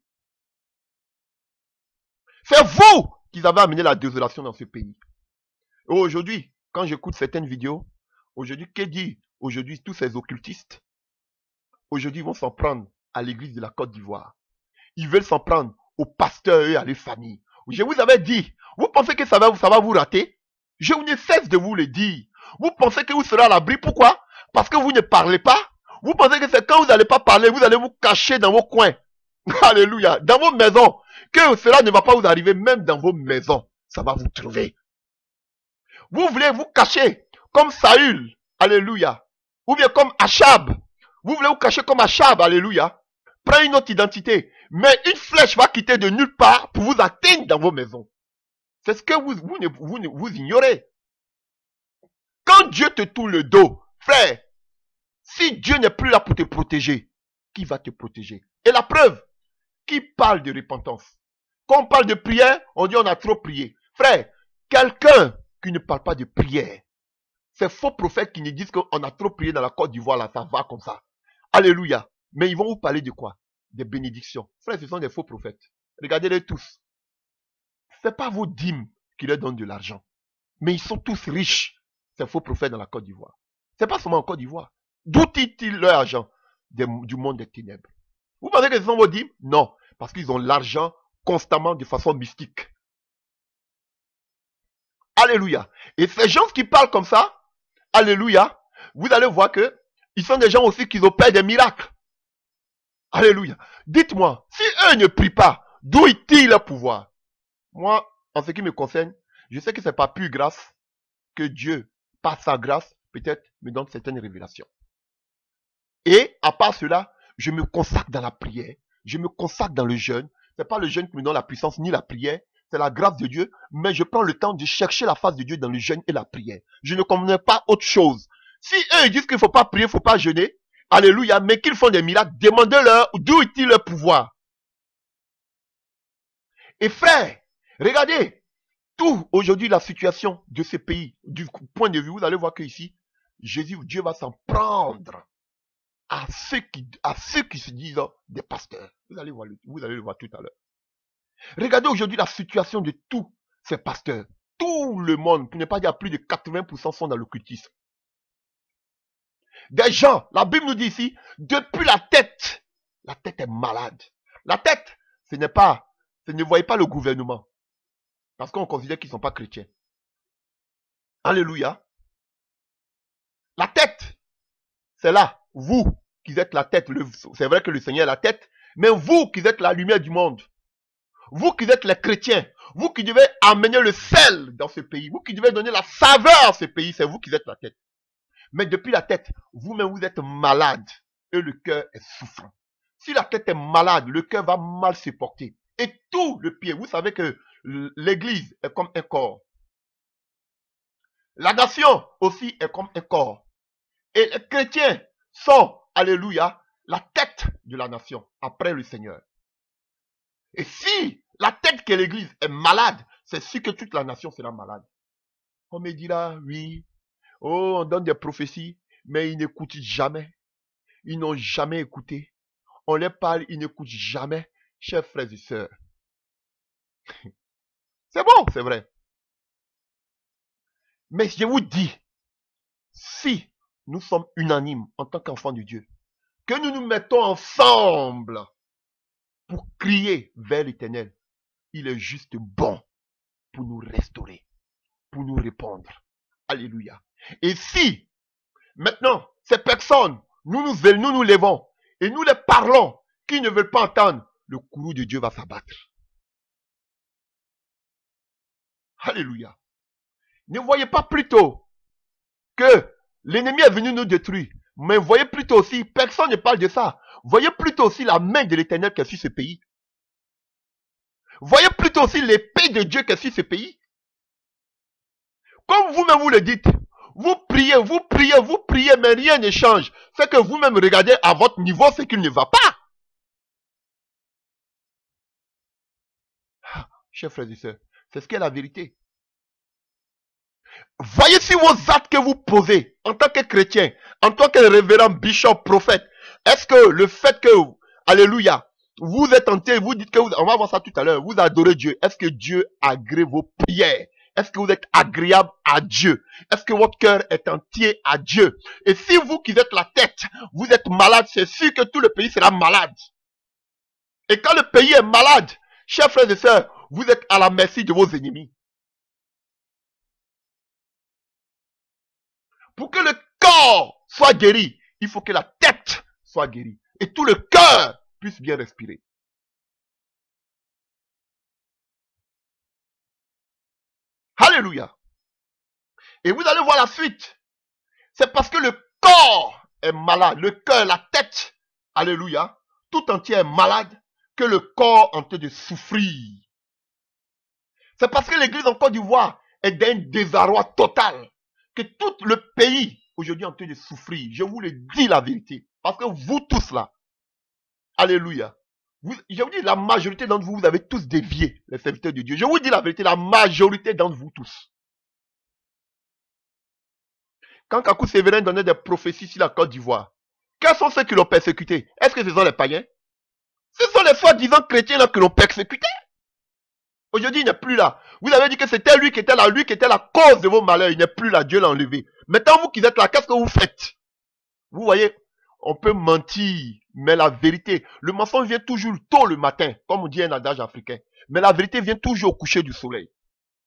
C'est vous qui avez amené la désolation dans ce pays. Et aujourd'hui, quand j'écoute certaines vidéos, aujourd'hui, que dit aujourd'hui tous ces occultistes? Aujourd'hui, ils vont s'en prendre à l'église de la Côte d'Ivoire. Ils veulent s'en prendre aux pasteurs et à leurs familles. Je vous avais dit, vous pensez que ça va vous rater? Je ne cesse de vous le dire. Vous pensez que vous serez à l'abri? Pourquoi? Parce que vous ne parlez pas. Vous pensez que c'est quand vous n'allez pas parler, vous allez vous cacher dans vos coins. Alléluia. Dans vos maisons. Que cela ne va pas vous arriver, même dans vos maisons. Ça va vous trouver. Vous voulez vous cacher comme Saül. Alléluia. Ou bien comme Achab. Vous voulez vous cacher comme Achab. Alléluia. Prenez une autre identité. Mais une flèche va quitter de nulle part pour vous atteindre dans vos maisons. C'est ce que vous ignorez. Quand Dieu te tourne le dos, frère, si Dieu n'est plus là pour te protéger, qui va te protéger? Et la preuve, qui parle de repentance? Quand on parle de prière, on dit on a trop prié. Frère, quelqu'un qui ne parle pas de prière, ces faux prophètes qui nous disent qu'on a trop prié dans la Côte d'Ivoire, là, ça va comme ça. Alléluia. Mais ils vont vous parler de quoi? Des bénédictions. Frère, ce sont des faux prophètes. Regardez-les tous. Ce n'est pas vos dîmes qui leur donnent de l'argent. Mais ils sont tous riches, ces faux prophètes dans la Côte d'Ivoire. Ce n'est pas seulement en Côte d'Ivoire. D'où tirent-ils leur argent? Du monde des ténèbres. Vous pensez que ce sont vos dîmes? Non. Parce qu'ils ont l'argent constamment de façon mystique. Alléluia. Et ces gens qui parlent comme ça, alléluia, vous allez voir que ils sont des gens aussi qui opèrent des miracles. Alléluia. Dites-moi, si eux ne prient pas, d'où est-il le pouvoir? Moi, en ce qui me concerne, je sais que c'est pas plus grâce que Dieu, par sa grâce, peut-être me donne certaines révélations. Et à part cela, je me consacre dans la prière, je me consacre dans le jeûne. C'est pas le jeûne qui me donne la puissance ni la prière, c'est la grâce de Dieu, mais je prends le temps de chercher la face de Dieu dans le jeûne et la prière. Je ne connais pas autre chose. Si eux ils disent qu'il ne faut pas prier, il ne faut pas jeûner, alléluia, mais qu'ils font des miracles, demandez-leur d'où est-il leur pouvoir. Et frère, regardez, tout aujourd'hui la situation de ce pays, du point de vue, vous allez voir que ici, Jésus, Dieu va s'en prendre à ceux qui se disent des pasteurs. Vous allez le voir tout à l'heure. Regardez aujourd'hui la situation de tous ces pasteurs. Tout le monde, pour ne pas dire plus de 80% sont dans l'occultisme. Des gens, la Bible nous dit ici, depuis la tête est malade. La tête, ce ne voyez pas le gouvernement. Parce qu'on considère qu'ils ne sont pas chrétiens. Alléluia. La tête, c'est là, vous qui êtes la tête. C'est vrai que le Seigneur est la tête, mais vous qui êtes la lumière du monde. Vous qui êtes les chrétiens, vous qui devez amener le sel dans ce pays, vous qui devez donner la saveur à ce pays, c'est vous qui êtes la tête. Mais depuis la tête, vous-même vous êtes malade et le cœur est souffrant. Si la tête est malade, le cœur va mal se porter. Et tout le pied, vous savez que l'église est comme un corps. La nation aussi est comme un corps. Et les chrétiens sont, alléluia, la tête de la nation après le Seigneur. Et si la tête que l'église est malade, c'est sûr que toute la nation sera malade. On me dira, oui, oh, on donne des prophéties, mais ils n'écoutent jamais. Ils n'ont jamais écouté. On leur parle, ils n'écoutent jamais. Chers frères et sœurs. C'est bon, c'est vrai. Mais je vous dis, si nous sommes unanimes en tant qu'enfants de Dieu, que nous nous mettons ensemble pour crier vers l'Éternel, il est juste bon pour nous restaurer, pour nous répondre. Alléluia. Et si, maintenant, ces personnes, nous nous levons et nous les parlons, qui ne veulent pas entendre, le courroux de Dieu va s'abattre. Alléluia. Ne voyez pas plutôt que l'ennemi est venu nous détruire, mais voyez plutôt aussi, personne ne parle de ça, voyez plutôt aussi la main de l'Éternel qui est sur ce pays. Voyez plutôt aussi l'épée de Dieu qui est sur ce pays. Comme vous-même vous le dites, vous priez, mais rien ne change. C'est que vous-même regardez à votre niveau ce qui ne va pas. Chers frères et sœurs, c'est ce qu'est la vérité. Voyez si vos actes que vous posez en tant que chrétien, en tant que révérend, bishop, prophète, est-ce que le fait que, alléluia, vous êtes entier, vous dites que on va voir ça tout à l'heure, vous adorez Dieu, est-ce que Dieu agrée vos prières? Est-ce que vous êtes agréable à Dieu? Est-ce que votre cœur est entier à Dieu? Et si vous qui êtes la tête, vous êtes malade, c'est sûr que tout le pays sera malade. Et quand le pays est malade, chers frères et sœurs, vous êtes à la merci de vos ennemis. Pour que le corps soit guéri, il faut que la tête soit guérie. Et tout le cœur puisse bien respirer. Alléluia. Et vous allez voir la suite. C'est parce que le corps est malade, le cœur, la tête, alléluia, tout entier est malade, que le corps est en train de souffrir. C'est parce que l'église en Côte d'Ivoire est d'un désarroi total, que tout le pays aujourd'hui est en train de souffrir. Je vous le dis la vérité. Parce que vous tous là, alléluia, je vous dis la majorité d'entre vous, vous avez tous dévié les serviteurs de Dieu. Je vous dis la vérité, la majorité d'entre vous tous. Quand Kakou Sévérin donnait des prophéties sur la Côte d'Ivoire, quels sont ceux qui l'ont persécuté? Est-ce que ce sont les païens? Ce sont les soi-disant chrétiens là qui l'ont persécuté. Aujourd'hui, il n'est plus là. Vous avez dit que c'était lui qui était là, lui qui était la cause de vos malheurs. Il n'est plus là, Dieu l'a enlevé. Maintenant, vous qui êtes là, qu'est-ce que vous faites? Vous voyez, on peut mentir, mais la vérité, le mensonge vient toujours tôt le matin, comme on dit un adage africain. Mais la vérité vient toujours au coucher du soleil.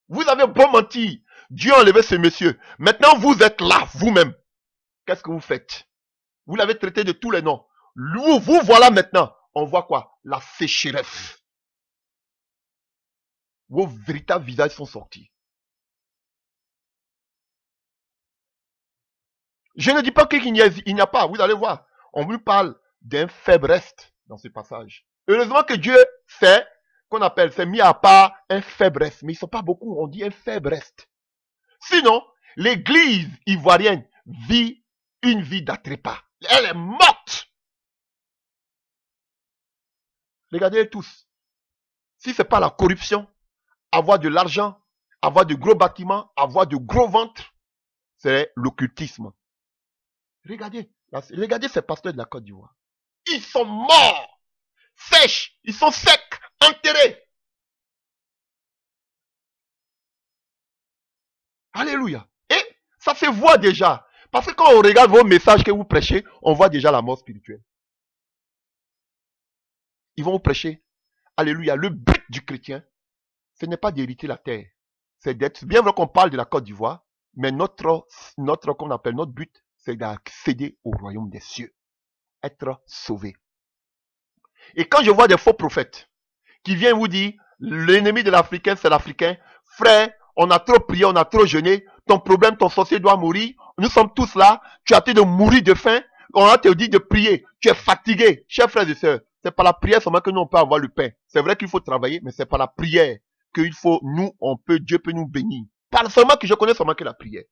Vous avez beau mentir, Dieu a enlevé ce monsieur. Maintenant, vous êtes là, vous-même. qu'est-ce que vous faites? Vous l'avez traité de tous les noms. Vous voilà maintenant. On voit quoi? La sécheresse. Vos véritables visages sont sortis. Je ne dis pas qu'il n'y a pas. Vous allez voir. On nous parle d'un faible reste dans ce passage. Heureusement que Dieu fait, c'est mis à part un faible reste. Mais ils ne sont pas beaucoup. On dit un faible reste. Sinon, l'église ivoirienne vit une vie d'atrépas. Elle est morte. Regardez tous. Si ce n'est pas la corruption, avoir de l'argent, avoir de gros bâtiments, avoir de gros ventres, c'est l'occultisme. Regardez ces pasteurs de la Côte d'Ivoire. Ils sont morts, sèches, ils sont secs, enterrés. Alléluia. Et ça se voit déjà. Parce que quand on regarde vos messages que vous prêchez, on voit déjà la mort spirituelle. Ils vont vous prêcher. Alléluia. Le but du chrétien, ce n'est pas d'hériter la terre. C'est d'être, bien vrai qu'on parle de la Côte d'Ivoire, mais notre but, c'est d'accéder au royaume des cieux. Être sauvé. Et quand je vois des faux prophètes qui viennent vous dire, l'ennemi de l'Africain, c'est l'Africain. Frère, on a trop prié, on a trop jeûné. Ton problème, ton sorcier doit mourir. Nous sommes tous là. Tu as été de mourir de faim. On a te dit de prier. Tu es fatigué. Chers frères et sœurs, c'est par la prière seulement que nous on peut avoir le pain. C'est vrai qu'il faut travailler, mais c'est par la prière qu'il faut, Dieu peut nous bénir. Pas seulement que je connais seulement que la prière.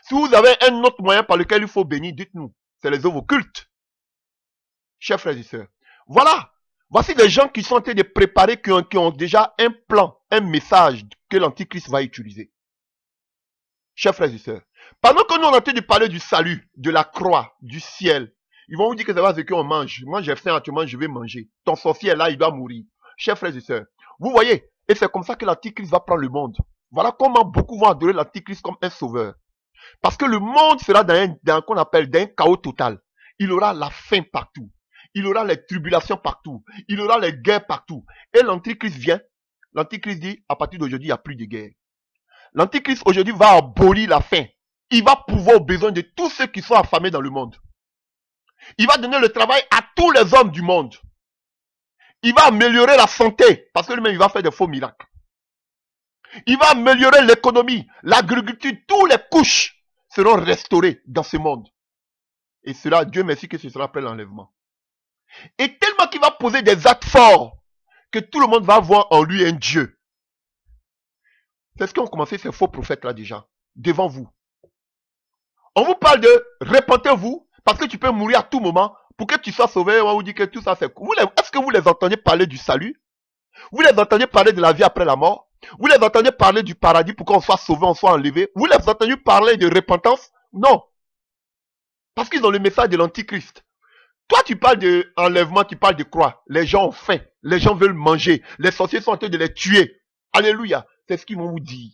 Si vous avez un autre moyen par lequel il faut bénir, dites-nous. C'est les œuvres occultes. Chers frères et sœurs. Voilà. Voici des gens qui sont en train de préparer, qui ont déjà un plan, un message que l'Antichrist va utiliser. Chers frères et sœurs. Pendant que nous on est en train de parler du salut, de la croix, du ciel, ils vont vous dire que c'est pas ce qu'on mange. Moi j'ai faim actuellement, je vais manger. Ton sorcier est là, il doit mourir. Chers frères et sœurs. Vous voyez, et c'est comme ça que l'Antichrist va prendre le monde. Voilà comment beaucoup vont adorer l'Antichrist comme un sauveur. Parce que le monde sera dans qu'on appelle d'un chaos total. Il aura la faim partout. Il aura les tribulations partout. Il aura les guerres partout. Et l'Antichrist vient. L'Antichrist dit, à partir d'aujourd'hui, il n'y a plus de guerre. L'Antichrist aujourd'hui va abolir la faim. Il va pouvoir aux besoins de tous ceux qui sont affamés dans le monde. Il va donner le travail à tous les hommes du monde. Il va améliorer la santé. Parce que lui-même, il va faire des faux miracles. Il va améliorer l'économie, l'agriculture. Toutes les couches seront restaurées dans ce monde. Et cela, Dieu merci que ce sera après l'enlèvement. Et tellement qu'il va poser des actes forts que tout le monde va voir en lui un Dieu. C'est ce qu'ont commencé ces faux prophètes là déjà, devant vous. On vous parle de repentez-vous parce que tu peux mourir à tout moment pour que tu sois sauvé. On vous dit que tout ça c'est... Est-ce que vous les entendez parler du salut? Vous les entendez parler de la vie après la mort? Vous les entendez parler du paradis pour qu'on soit sauvé, on soit enlevé? Vous les entendez parler de repentance? Non. Parce qu'ils ont le message de l'Antichrist. Toi, tu parles d'enlèvement, tu parles de croix. Les gens ont faim. Les gens veulent manger. Les sorciers sont en train de les tuer. Alléluia. C'est ce qu'ils vont vous dire.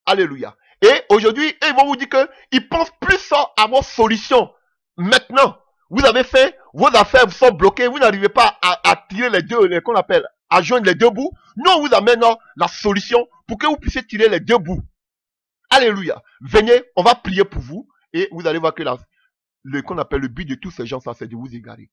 Alléluia. Et aujourd'hui, ils vont vous dire qu'ils pensent plus à vos solutions. Maintenant, vous avez fait, vos affaires sont bloquées. Vous n'arrivez pas à tirer les deux, qu'on appelle, à joindre les deux bouts. Nous, on vous amène la solution pour que vous puissiez tirer les deux bouts. Alléluia. Venez, on va prier pour vous. Et vous allez voir que qu'on appelle le but de tous ces gens, ça, c'est de vous égarer.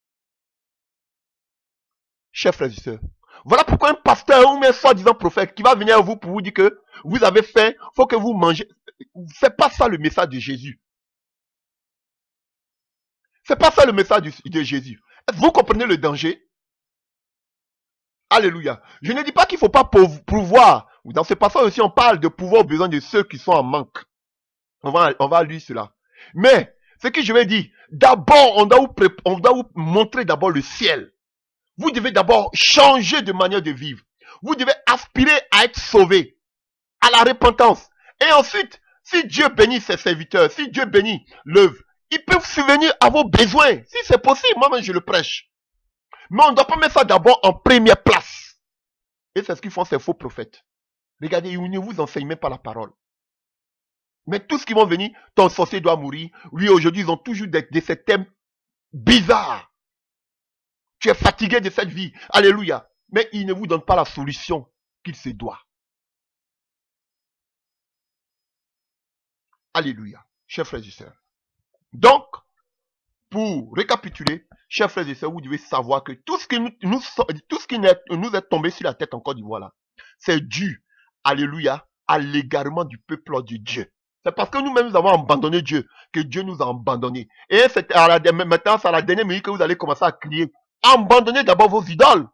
Chers frères et sœurs, voilà pourquoi un pasteur ou un soi-disant prophète qui va venir à vous pour vous dire que vous avez faim, il faut que vous mangez. C'est pas ça le message de Jésus. C'est pas ça le message de Jésus. Vous comprenez le danger? Alléluia. Je ne dis pas qu'il ne faut pas pouvoir. Dans ce passage aussi, on parle de pouvoir aux besoins de ceux qui sont en manque. On va lire cela. Mais, ce que je vais dire, d'abord, on doit vous montrer d'abord le ciel. Vous devez d'abord changer de manière de vivre. Vous devez aspirer à être sauvé, à la repentance. Et ensuite, si Dieu bénit ses serviteurs, si Dieu bénit l'œuvre, ils peuvent subvenir à vos besoins. Si c'est possible, moi-même je le prêche. Mais on ne doit pas mettre ça d'abord en première place. Et c'est ce qu'ils font ces faux prophètes. Regardez, ils ne vous enseignent même pas la parole. Mais tout ce qui vont venir, ton sorcier doit mourir. Oui, aujourd'hui, ils ont toujours ces thèmes bizarres. Tu es fatigué de cette vie. Alléluia. Mais ils ne vous donnent pas la solution qu'il se doit. Alléluia. Chers frères et sœurs. Donc, pour récapituler, chers frères et sœurs, vous devez savoir que tout ce qui nous est tombé sur la tête en Côte d'Ivoire là, c'est dû, alléluia, à l'égarement du peuple de Dieu. C'est parce que nous-mêmes nous avons abandonné Dieu que Dieu nous a abandonnés. Et maintenant, c'est à la dernière minute que vous allez commencer à crier. Abandonnez d'abord vos idoles.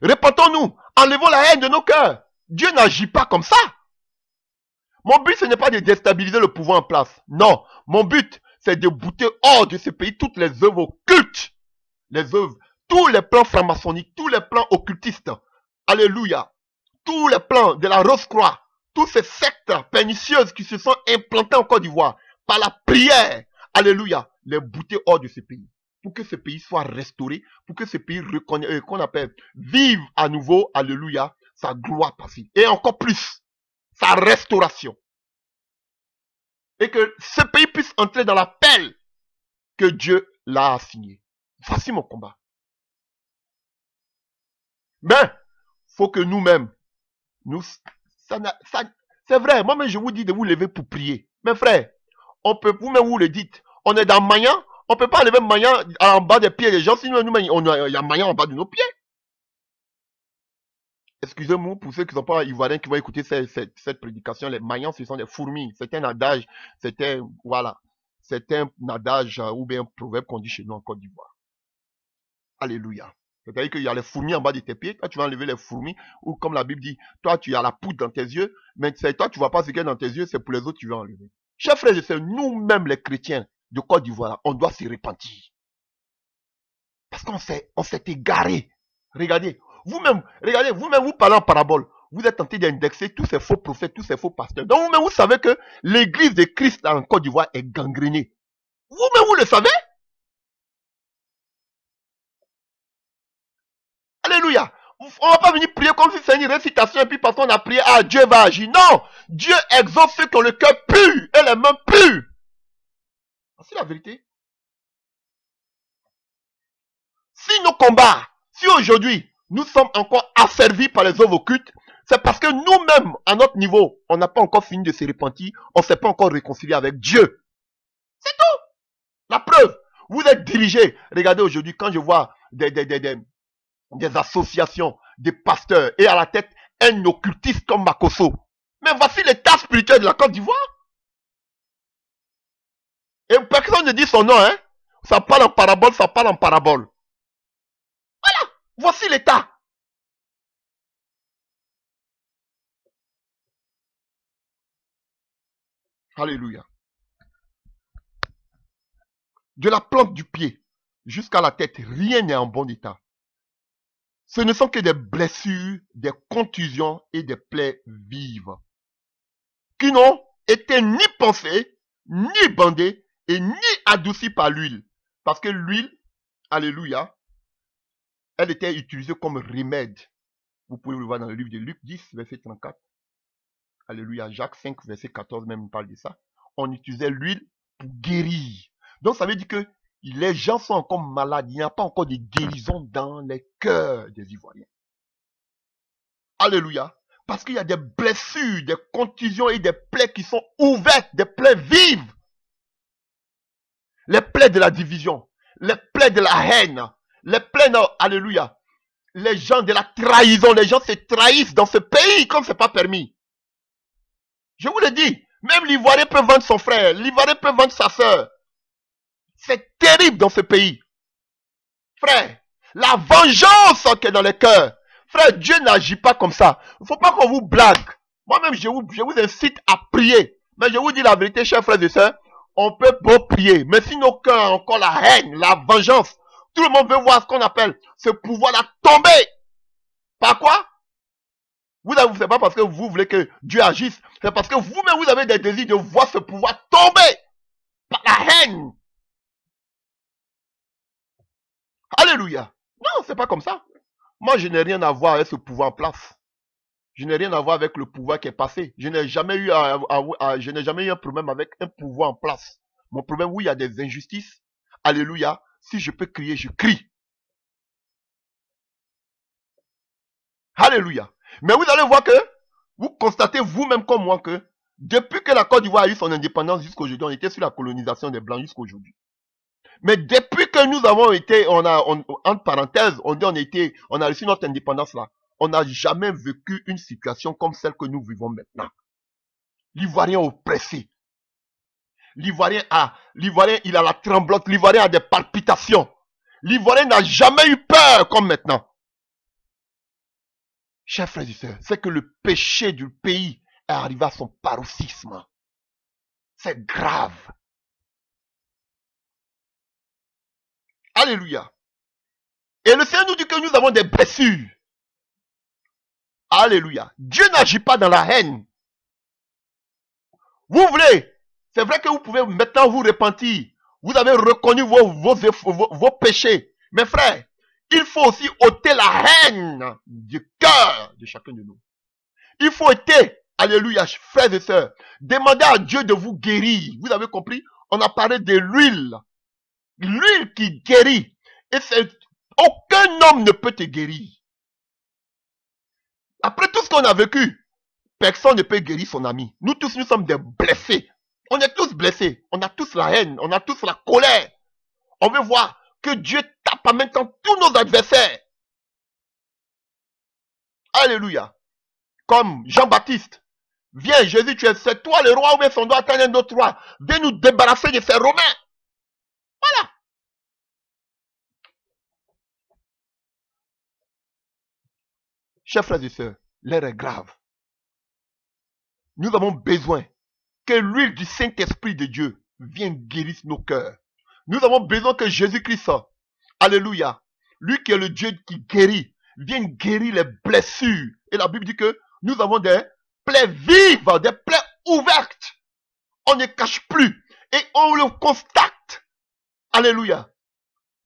Répentons-nous, enlevons la haine de nos cœurs. Dieu n'agit pas comme ça. Mon but, ce n'est pas de déstabiliser le pouvoir en place. Non, mon but, c'est de bouter hors de ce pays toutes les œuvres occultes. Les œuvres, tous les plans franc-maçonniques, tous les plans occultistes. Alléluia. Tous les plans de la Rose-Croix, tous ces sectes pernicieuses qui se sont implantées en Côte d'Ivoire, par la prière, alléluia, les bouter hors de ce pays. Pour que ce pays soit restauré, pour que ce pays qu'on appelle, vive à nouveau, alléluia, sa gloire passive. Et encore plus, sa restauration. Et que ce pays puisse entrer dans l'appel que Dieu l'a assigné. Voici mon combat. Mais, faut que nous-mêmes, c'est vrai, moi-même je vous dis de vous lever pour prier. Mais frère, on peut, vous-même vous le dites, on est dans Mayan, on peut pas lever Mayan en bas des pieds des gens, sinon il y a Mayan en bas de nos pieds. Excusez-moi pour ceux qui ne sont pas ivoiriens qui vont écouter cette prédication, les Mayans ce sont des fourmis, c'est un adage, c'est un adage ou bien un proverbe qu'on dit chez nous en Côte d'Ivoire. Alléluia. C'est-à-dire qu'il y a les fourmis en bas de tes pieds, toi tu vas enlever les fourmis, ou comme la Bible dit, toi tu as la poudre dans tes yeux, mais toi tu ne vois pas ce qu'il y a dans tes yeux, c'est pour les autres tu vas enlever. Chers frères et sœurs, nous-mêmes les chrétiens de Côte d'Ivoire, on doit se repentir. Parce qu'on s'est égaré. Regardez, vous-même, vous parlez en parabole. Vous êtes tenté d'indexer tous ces faux prophètes, tous ces faux pasteurs. Donc vous-même, vous savez que l'église de Christ en Côte d'Ivoire est gangrénée. Vous-même, vous le savez. Alléluia. On ne va pas venir prier comme si c'est une récitation et puis parce qu'on a prié, ah, Dieu va agir. Non, Dieu exauce ceux qui ont le cœur pur et les mains pures. C'est la vérité. Si nos combats, si aujourd'hui, nous sommes encore asservis par les œuvres occultes, c'est parce que nous-mêmes, à notre niveau, on n'a pas encore fini de se repentir, on ne s'est pas encore réconcilié avec Dieu. C'est tout. La preuve, vous êtes dirigés. Regardez aujourd'hui, quand je vois des associations, des pasteurs, et à la tête, un occultiste comme Makosso. Mais voici l'état spirituel de la Côte d'Ivoire. Et personne ne dit son nom, hein. Ça parle en parabole, ça parle en parabole. Voilà, voici l'état. Alléluia. De la plante du pied jusqu'à la tête, rien n'est en bon état. Ce ne sont que des blessures, des contusions et des plaies vives, qui n'ont été ni pensées, ni bandées, et ni adoucies par l'huile. Parce que l'huile, alléluia, elle était utilisée comme remède. Vous pouvez le voir dans le livre de Luc 10, verset 34. Alléluia, Jacques 5, verset 14, même parle de ça. On utilisait l'huile pour guérir. Donc ça veut dire que les gens sont encore malades. Il n'y a pas encore de guérison dans les cœurs des Ivoiriens. Alléluia. Parce qu'il y a des blessures, des contusions et des plaies qui sont ouvertes, des plaies vives. Les plaies de la division, les plaies de la haine, les plaies, alléluia. Les gens de la trahison, les gens se trahissent dans ce pays comme c'est pas permis. Je vous le dis, même l'Ivoirien peut vendre son frère, l'Ivoirien peut vendre sa soeur. C'est terrible dans ce pays. Frère, la vengeance qui est dans les cœurs. Frère, Dieu n'agit pas comme ça. Il ne faut pas qu'on vous blague. Moi-même, je vous incite à prier. Mais je vous dis la vérité, chers frères et sœurs, on peut beau prier. Mais si nos cœurs ont encore la haine, la vengeance, tout le monde veut voir ce qu'on appelle ce pouvoir-là tomber. Par quoi? C'est pas parce que vous voulez que Dieu agisse. C'est parce que vous-même, vous avez des désirs de voir ce pouvoir tomber. Par la haine. Alléluia. Non, c'est pas comme ça. Moi, je n'ai rien à voir avec ce pouvoir en place. Je n'ai rien à voir avec le pouvoir qui est passé. Je n'ai jamais eu un problème avec un pouvoir en place. Mon problème, oui, il y a des injustices. Alléluia. Si je peux crier, je crie. Alléluia. Mais vous allez voir que vous constatez vous-même comme moi que Depuis que la Côte d'Ivoire a eu son indépendance jusqu'à aujourd'hui, on était sous la colonisation des Blancs jusqu'à aujourd'hui. Mais depuis que nous avons été, entre parenthèses, on a reçu notre indépendance là, on n'a jamais vécu une situation comme celle que nous vivons maintenant. L'Ivoirien oppressé. L'Ivoirien, il a la tremblote, l'Ivoirien a des palpitations. L'Ivoirien n'a jamais eu peur comme maintenant. Chers frères et sœurs, c'est que le péché du pays est arrivé à son paroxysme. C'est grave. Alléluia. Et le Seigneur nous dit que nous avons des blessures. Alléluia. Dieu n'agit pas dans la haine. Vous voulez, c'est vrai que vous pouvez maintenant vous repentir. Vous avez reconnu vos péchés. Mais frères, il faut aussi ôter la haine du cœur de chacun de nous. Il faut ôter, alléluia, frères et sœurs, demandez à Dieu de vous guérir. Vous avez compris? On a parlé de l'huile. L'huile qui guérit. Et aucun homme ne peut te guérir. Après tout ce qu'on a vécu, personne ne peut guérir son ami. Nous tous, nous sommes des blessés. On est tous blessés. On a tous la haine. On a tous la colère. On veut voir que Dieu tape en même temps tous nos adversaires. Alléluia. Comme Jean-Baptiste. Viens, Jésus, c'est toi le roi ou bien son doit attendre un autre roi. Viens nous débarrasser de ces Romains. Voilà. Chers frères et sœurs, l'heure est grave. Nous avons besoin que l'huile du Saint-Esprit de Dieu vienne guérir nos cœurs. Nous avons besoin que Jésus-Christ, alléluia, lui qui est le Dieu qui guérit, vienne guérir les blessures. Et la Bible dit que nous avons des plaies vives, des plaies ouvertes. On ne cache plus et on le constate. Alléluia.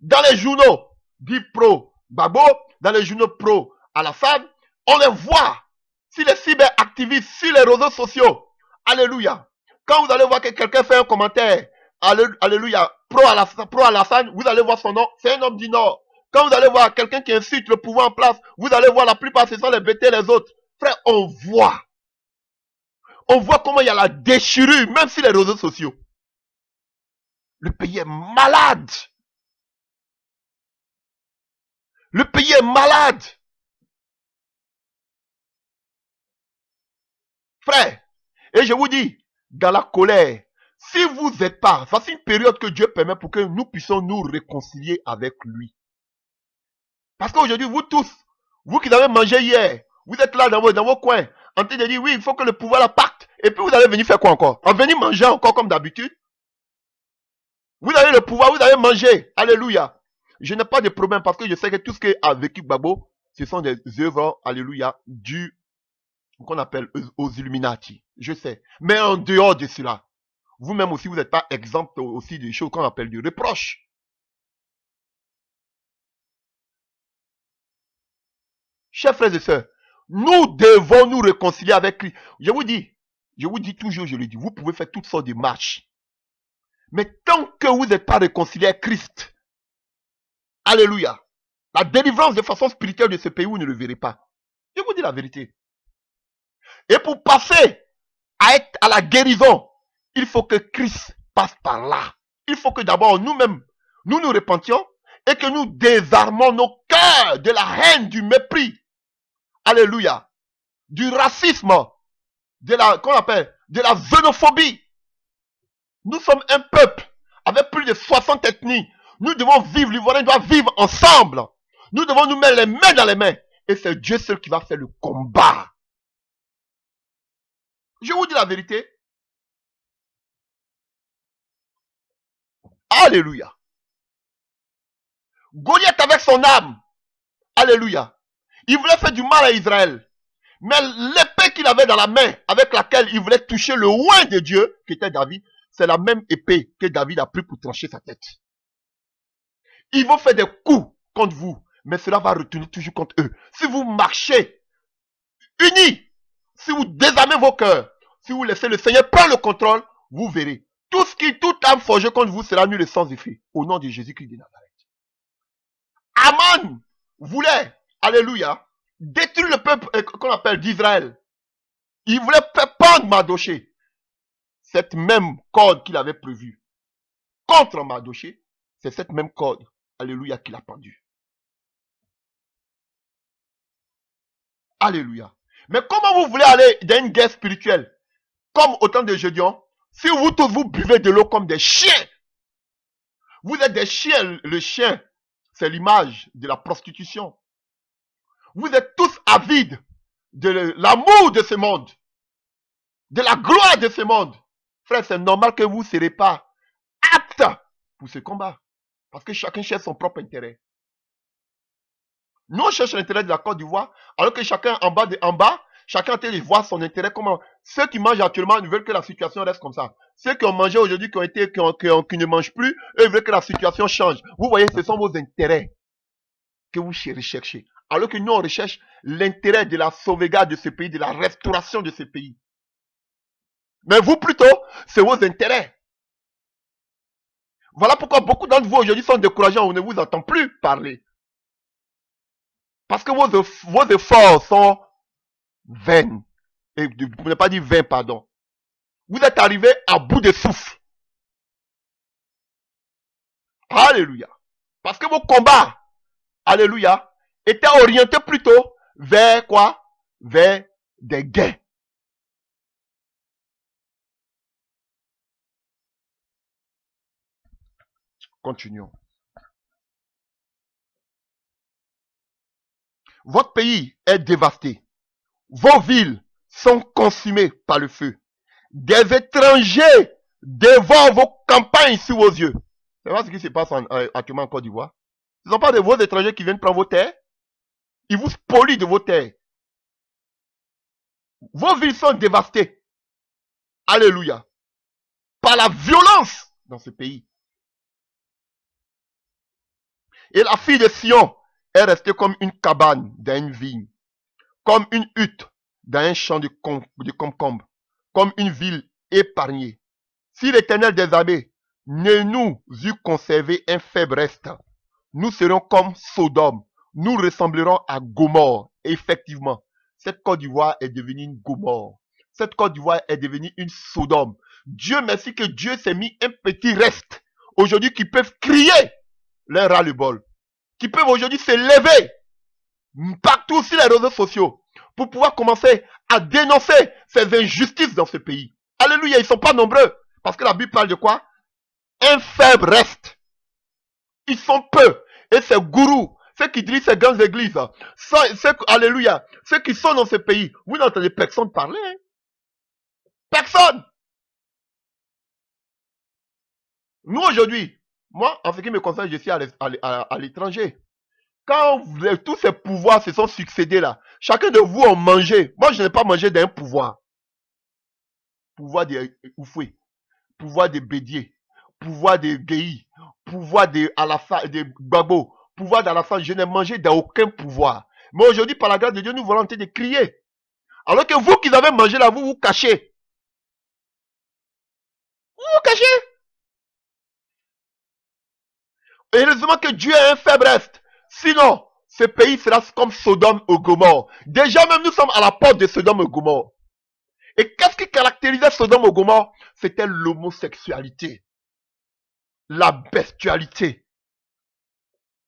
Dans les journaux, dit pro Babo, dans les journaux pro Alassane, on les voit sur les cyberactivistes, sur les réseaux sociaux. Alléluia. Quand vous allez voir que quelqu'un fait un commentaire, alléluia, pro Alassane, vous allez voir son nom, c'est un homme du Nord. Quand vous allez voir quelqu'un qui insulte le pouvoir en place, vous allez voir la plupart, ce sont les bêtés et les autres. Frère, on voit. On voit comment il y a la déchirure, même sur les réseaux sociaux. Le pays est malade. Le pays est malade. Frère, et je vous dis, dans la colère, si vous n'êtes pas, c'est une période que Dieu permet pour que nous puissions nous réconcilier avec lui. Parce qu'aujourd'hui, vous tous, vous qui avez mangé hier, vous êtes là dans vos coins, en train de dire, oui, il faut que le pouvoir la pacte. Et puis vous allez venir faire quoi encore? En venir manger encore comme d'habitude? Vous avez le pouvoir, vous allez manger. Alléluia. Je n'ai pas de problème parce que je sais que tout ce qu'a vécu Babo, ce sont des œuvres, alléluia, dues qu'on appelle aux Illuminati. Je sais. Mais en dehors de cela, vous-même aussi, vous n'êtes pas exempt aussi des choses qu'on appelle du reproche. Chers frères et sœurs, nous devons nous réconcilier avec lui. Je vous dis toujours, je le dis, vous pouvez faire toutes sortes de marches. Mais tant que vous n'êtes pas réconcilié avec Christ, alléluia, la délivrance de façon spirituelle de ce pays, vous ne le verrez pas. Je vous dis la vérité. Et pour passer à la guérison, il faut que Christ passe par là. Il faut que d'abord nous-mêmes, nous nous repentions et que nous désarmons nos cœurs de la haine, du mépris. Alléluia. Du racisme, de la xénophobie. Nous sommes un peuple avec plus de 60 ethnies. Nous devons vivre, l'Ivoirien doit vivre ensemble. Nous devons nous mettre les mains dans les mains. Et c'est Dieu seul qui va faire le combat. Je vous dis la vérité. Alléluia. Goliath avec son âme. Alléluia. Il voulait faire du mal à Israël. Mais l'épée qu'il avait dans la main, avec laquelle il voulait toucher le oint de Dieu, qui était David, c'est la même épée que David a pris pour trancher sa tête. Ils vont faire des coups contre vous, mais cela va retourner toujours contre eux. Si vous marchez unis, si vous désarmez vos cœurs, si vous laissez le Seigneur prendre le contrôle, vous verrez. Toute âme forgée contre vous sera nulle et sans effet. Au nom de Jésus-Christ de Nazareth. Aman voulait, alléluia, détruire le peuple qu'on appelle d'Israël. Il voulait pendre Mardoché. cette même corde qu'il avait prévue contre Mardochée, c'est cette même corde, alléluia, qu'il a pendue. Alléluia. Mais comment vous voulez aller dans une guerre spirituelle, comme au temps de Gédéon, si vous tous vous buvez de l'eau comme des chiens? Vous êtes des chiens. Le chien, c'est l'image de la prostitution. Vous êtes tous avides de l'amour de ce monde, de la gloire de ce monde. Frère, c'est normal que vous ne serez pas aptes pour ce combat. Parce que chacun cherche son propre intérêt. Nous, on cherche l'intérêt de la Côte d'Ivoire, alors que chacun en bas, chacun de voir son intérêt. Comment ceux qui mangent actuellement veulent que la situation reste comme ça. Ceux qui ont mangé aujourd'hui, qui ne mangent plus, eux veulent que la situation change. Vous voyez, ce sont vos intérêts que vous recherchez. Alors que nous, on recherche l'intérêt de la sauvegarde de ce pays, de la restauration de ce pays. Mais vous, plutôt, c'est vos intérêts. Voilà pourquoi beaucoup d'entre vous aujourd'hui sont découragés, on ne vous entend plus parler. Parce que vos efforts sont vains. Et vous n'avez pas dit vains, pardon. Vous êtes arrivés à bout de souffle. Alléluia. Parce que vos combats, alléluia, étaient orientés plutôt vers quoi? Vers des gains. Continuons. Votre pays est dévasté. Vos villes sont consumées par le feu. Des étrangers dévorent vos campagnes sous vos yeux. C'est pas ce qui se passe actuellement en Côte d'Ivoire. Ce ne sont pas de vos étrangers qui viennent prendre vos terres. Ils vous spolient de vos terres. Vos villes sont dévastées. Alléluia. Par la violence dans ce pays. Et la fille de Sion est restée comme une cabane dans une vigne, comme une hutte dans un champ de concombre, comme une ville épargnée. Si l'Éternel des armées ne nous eût conservé un faible reste, nous serions comme Sodome, nous ressemblerons à Gomorrhe. Effectivement, cette Côte d'Ivoire est devenue une Gomorrhe. Cette Côte d'Ivoire est devenue une Sodome. Dieu merci que Dieu s'est mis un petit reste aujourd'hui qui peuvent crier leur ras-le-bol, qui peuvent aujourd'hui se lever partout sur les réseaux sociaux pour pouvoir commencer à dénoncer ces injustices dans ce pays. Alléluia, ils ne sont pas nombreux. Parce que la Bible parle de quoi? Un faible reste. Ils sont peu. Et ces gourous, ceux qui dirigent ces grandes églises, alléluia, ceux qui sont dans ce pays, vous n'entendez personne parler. Hein? Personne. Nous aujourd'hui, moi, en ce qui me concerne, je suis à l'étranger. Quand tous ces pouvoirs se sont succédés là, chacun de vous a mangé. Moi, je n'ai pas mangé d'un pouvoir. Pouvoir des Oufoué, pouvoir des Bédier, pouvoir des Guéhi, pouvoir des Gbagbo, pouvoir d'Alassane. Je n'ai mangé d'aucun pouvoir. Mais aujourd'hui, par la grâce de Dieu, nous voulons de crier. Alors que vous qui avez mangé là, vous vous cachez. Vous vous cachez. Et heureusement que Dieu a un faible reste. Sinon, ce pays sera comme Sodome et Gomorrhe. Déjà même, nous sommes à la porte de Sodome et Gomorrhe. Et qu'est-ce qui caractérisait Sodome et Gomorrhe? C'était l'homosexualité. La bestialité.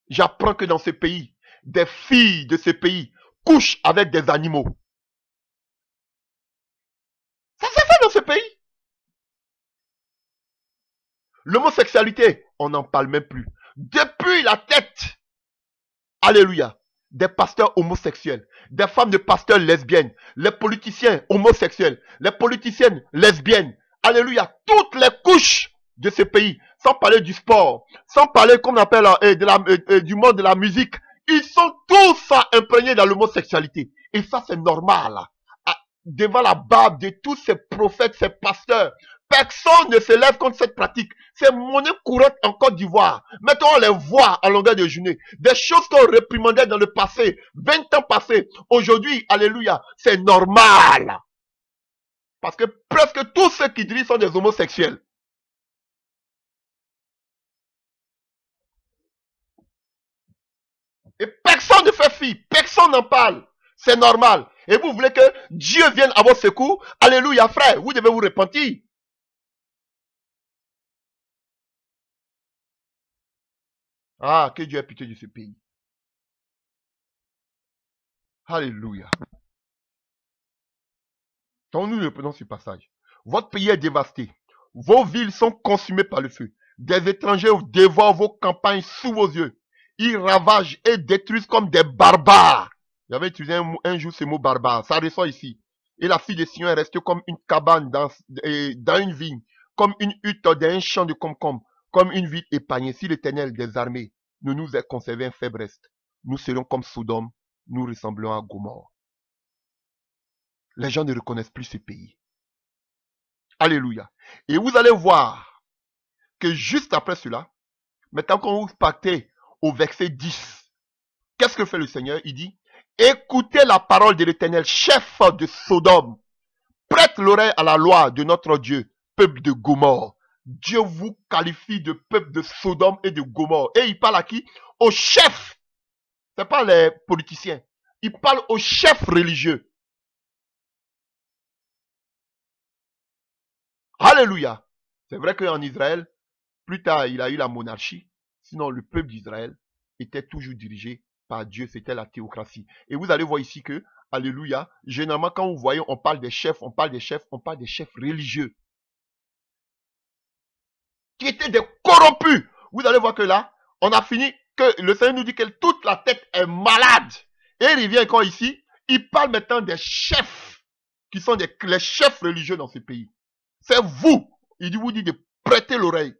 J'apprends que dans ce pays, des filles de ce pays couchent avec des animaux. Ça s'est fait dans ce pays. L'homosexualité, on n'en parle même plus. Depuis la tête, alléluia, des pasteurs homosexuels, des femmes de pasteurs lesbiennes, les politiciens homosexuels, les politiciennes lesbiennes, alléluia, toutes les couches de ce pays, sans parler du sport, sans parler, comme on appelle, du monde de la musique, ils sont tous imprégnés dans l'homosexualité. Et ça, c'est normal. Devant la barbe de tous ces prophètes, ces pasteurs, personne ne se lève contre cette pratique. C'est monnaie courante en Côte d'Ivoire. Maintenant, on les voit en longueur de journée. Des choses qu'on réprimandait dans le passé, 20 ans passés. Aujourd'hui, alléluia, c'est normal. Parce que presque tous ceux qui dirigent sont des homosexuels. Et personne ne fait fi, personne n'en parle. C'est normal. Et vous voulez que Dieu vienne à votre secours? Alléluia, frère, vous devez vous repentir. Ah, que Dieu ait pitié de ce pays. Alléluia. Quand nous reprenons ce passage, votre pays est dévasté. Vos villes sont consumées par le feu. Des étrangers dévorent vos campagnes sous vos yeux. Ils ravagent et détruisent comme des barbares. J'avais utilisé un jour ce mot barbare. Ça ressort ici. Et la fille de Sion est restée comme une cabane dans une vigne, comme une hutte dans un champ de concombre, comme une ville épargnée. Si l'Éternel des armées ne nous a conservé un faible reste, nous serons comme Sodome, nous ressemblons à Gomorrhe. Les gens ne reconnaissent plus ce pays. Alléluia. Et vous allez voir que juste après cela, maintenant qu'on vous partez au verset 10, qu'est-ce que fait le Seigneur? Il dit, écoutez la parole de l'Éternel, chef de Sodome. Prête l'oreille à la loi de notre Dieu, peuple de Gomorrhe. Dieu vous qualifie de peuple de Sodome et de Gomorrhe. Et il parle à qui? Aux chefs. Ce n'est pas les politiciens. Il parle aux chefs religieux. Alléluia. C'est vrai qu'en Israël, plus tard, il a eu la monarchie. Sinon, le peuple d'Israël était toujours dirigé par Dieu. C'était la théocratie. Et vous allez voir ici que, alléluia, généralement, quand vous voyez, on parle des chefs, on parle des chefs religieux. Qui étaient des corrompus. Vous allez voir que là, on a fini, que le Seigneur nous dit que toute la tête est malade. Et il revient encore ici, il parle maintenant des chefs, qui sont les chefs religieux dans ce pays. C'est vous. Il vous dit de prêter l'oreille.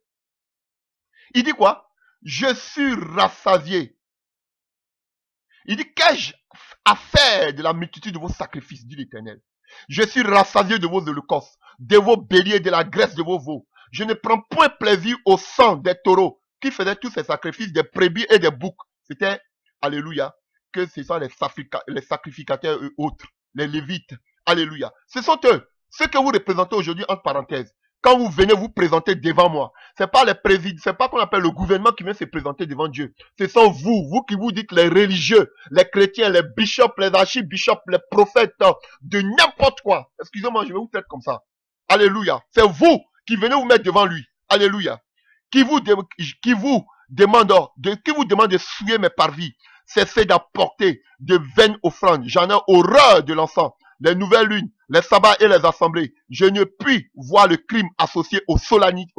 Il dit quoi? Je suis rassasié. Il dit, qu'ai-je à faire de la multitude de vos sacrifices, dit l'Éternel. Je suis rassasié de vos holocaustes, de vos béliers, de la graisse de vos veaux. Je ne prends point plaisir au sang des taureaux qui faisaient tous ces sacrifices, des brebis et des boucs. C'était, alléluia, que ce sont les sacrificateurs et autres, les lévites. Alléluia. Ce sont eux, ceux que vous représentez aujourd'hui, entre parenthèses. Quand vous venez vous présenter devant moi, c'est pas les présidents, c'est pas qu'on appelle le gouvernement qui vient se présenter devant Dieu. Ce sont vous qui vous dites les religieux, les chrétiens, les bishops, les archibishops, les prophètes, de n'importe quoi. Excusez-moi, je vais vous traiter comme ça. Alléluia. C'est vous qui venez vous mettre devant lui. Alléluia. Qui vous demande de souiller mes parvis. Cessez d'apporter de vaines offrandes. J'en ai horreur de l'encens. Les nouvelles lunes, les sabbats et les assemblées. Je ne puis voir le crime associé aux solennités.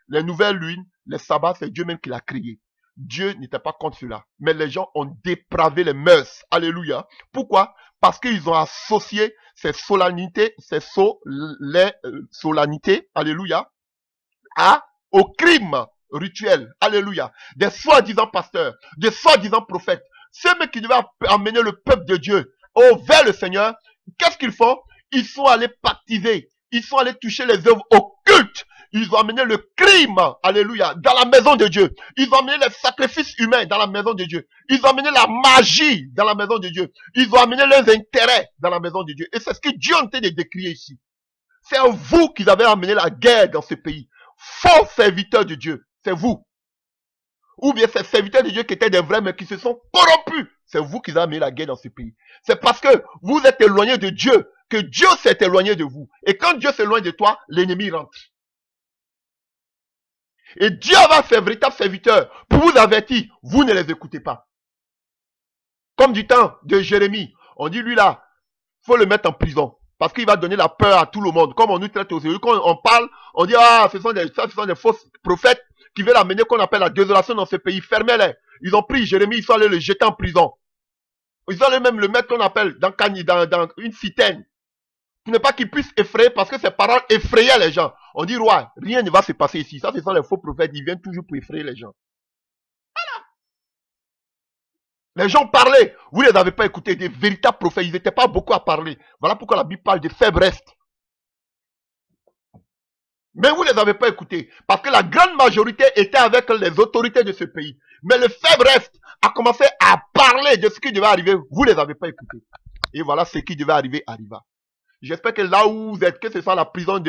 Les nouvelles lunes, les sabbats, c'est Dieu même qui l'a créé. Dieu n'était pas contre cela. Mais les gens ont dépravé les mœurs. Alléluia. Pourquoi? Parce qu'ils ont associé ces solennités, alléluia, au crime rituel. Alléluia. Des soi-disant pasteurs, des soi-disant prophètes. Ceux qui devaient amener le peuple de Dieu vers le Seigneur, qu'est-ce qu'ils font? Ils sont allés baptiser. Ils sont allés toucher les œuvres occultes. Ils ont amené le crime, alléluia, dans la maison de Dieu. Ils ont amené les sacrifices humains dans la maison de Dieu. Ils ont amené la magie dans la maison de Dieu. Ils ont amené leurs intérêts dans la maison de Dieu. Et c'est ce que Dieu a tenté de décrire ici. C'est vous qui avez amené la guerre dans ce pays. Faux serviteurs de Dieu, c'est vous. Ou bien ces serviteurs de Dieu qui étaient des vrais mais qui se sont corrompus. C'est vous qui avez amené la guerre dans ce pays. C'est parce que vous êtes éloigné de Dieu que Dieu s'est éloigné de vous. Et quand Dieu s'éloigne de toi, l'ennemi rentre. Et Dieu va ses véritables serviteurs pour vous avertir. Vous ne les écoutez pas. Comme du temps de Jérémie. On dit lui là, faut le mettre en prison. Parce qu'il va donner la peur à tout le monde. Comme on nous traite aujourd'hui. Quand on parle, on dit ah, ce sont des faux prophètes qui veulent amener qu'on appelle la désolation dans ce pays. Fermez-les. Ils ont pris Jérémie, ils sont allés le jeter en prison. Ils sont allés même le mettre qu'on appelle dans une citerne. Pour ne pas qu'il puisse effrayer parce que ses paroles effrayaient les gens. On dit roi, rien ne va se passer ici. Ça, ce sont les faux prophètes. Ils viennent toujours pour effrayer les gens. Voilà. Les gens parlaient. Vous ne les avez pas écoutés. Des véritables prophètes. Ils n'étaient pas beaucoup à parler. Voilà pourquoi la Bible parle de faibles restes. Mais vous ne les avez pas écoutés. Parce que la grande majorité était avec les autorités de ce pays. Mais le faible reste a commencé à parler de ce qui devait arriver. Vous ne les avez pas écoutés. Et voilà ce qui devait arriver arriva. J'espère que là où vous êtes, que ce soit la prison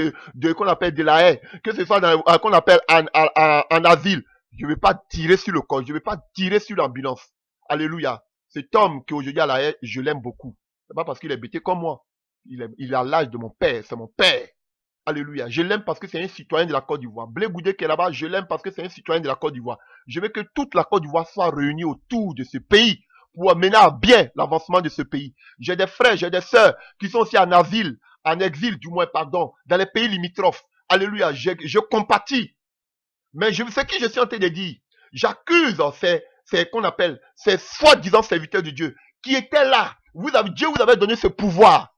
qu'on appelle de la haie, que ce soit qu'on appelle en asile, je ne vais pas tirer sur le corps, je ne vais pas tirer sur l'ambulance. Alléluia. Cet homme qui aujourd'hui à la haie, je l'aime beaucoup. C'est pas parce qu'il est bêté comme moi. Il a l'âge de mon père, c'est mon père. Alléluia. Je l'aime parce que c'est un citoyen de la Côte d'Ivoire. Blé Goudé qui est là-bas, je l'aime parce que c'est un citoyen de la Côte d'Ivoire. Je veux que toute la Côte d'Ivoire soit réunie autour de ce pays pour mener à bien l'avancement de ce pays. J'ai des frères, j'ai des sœurs qui sont aussi en exil du moins, pardon, dans les pays limitrophes. Alléluia. Je compatis. Mais ce que je suis en train de dire, j'accuse ces qu'on appelle ces soi-disant serviteurs de Dieu qui étaient là. Dieu vous avait donné ce pouvoir.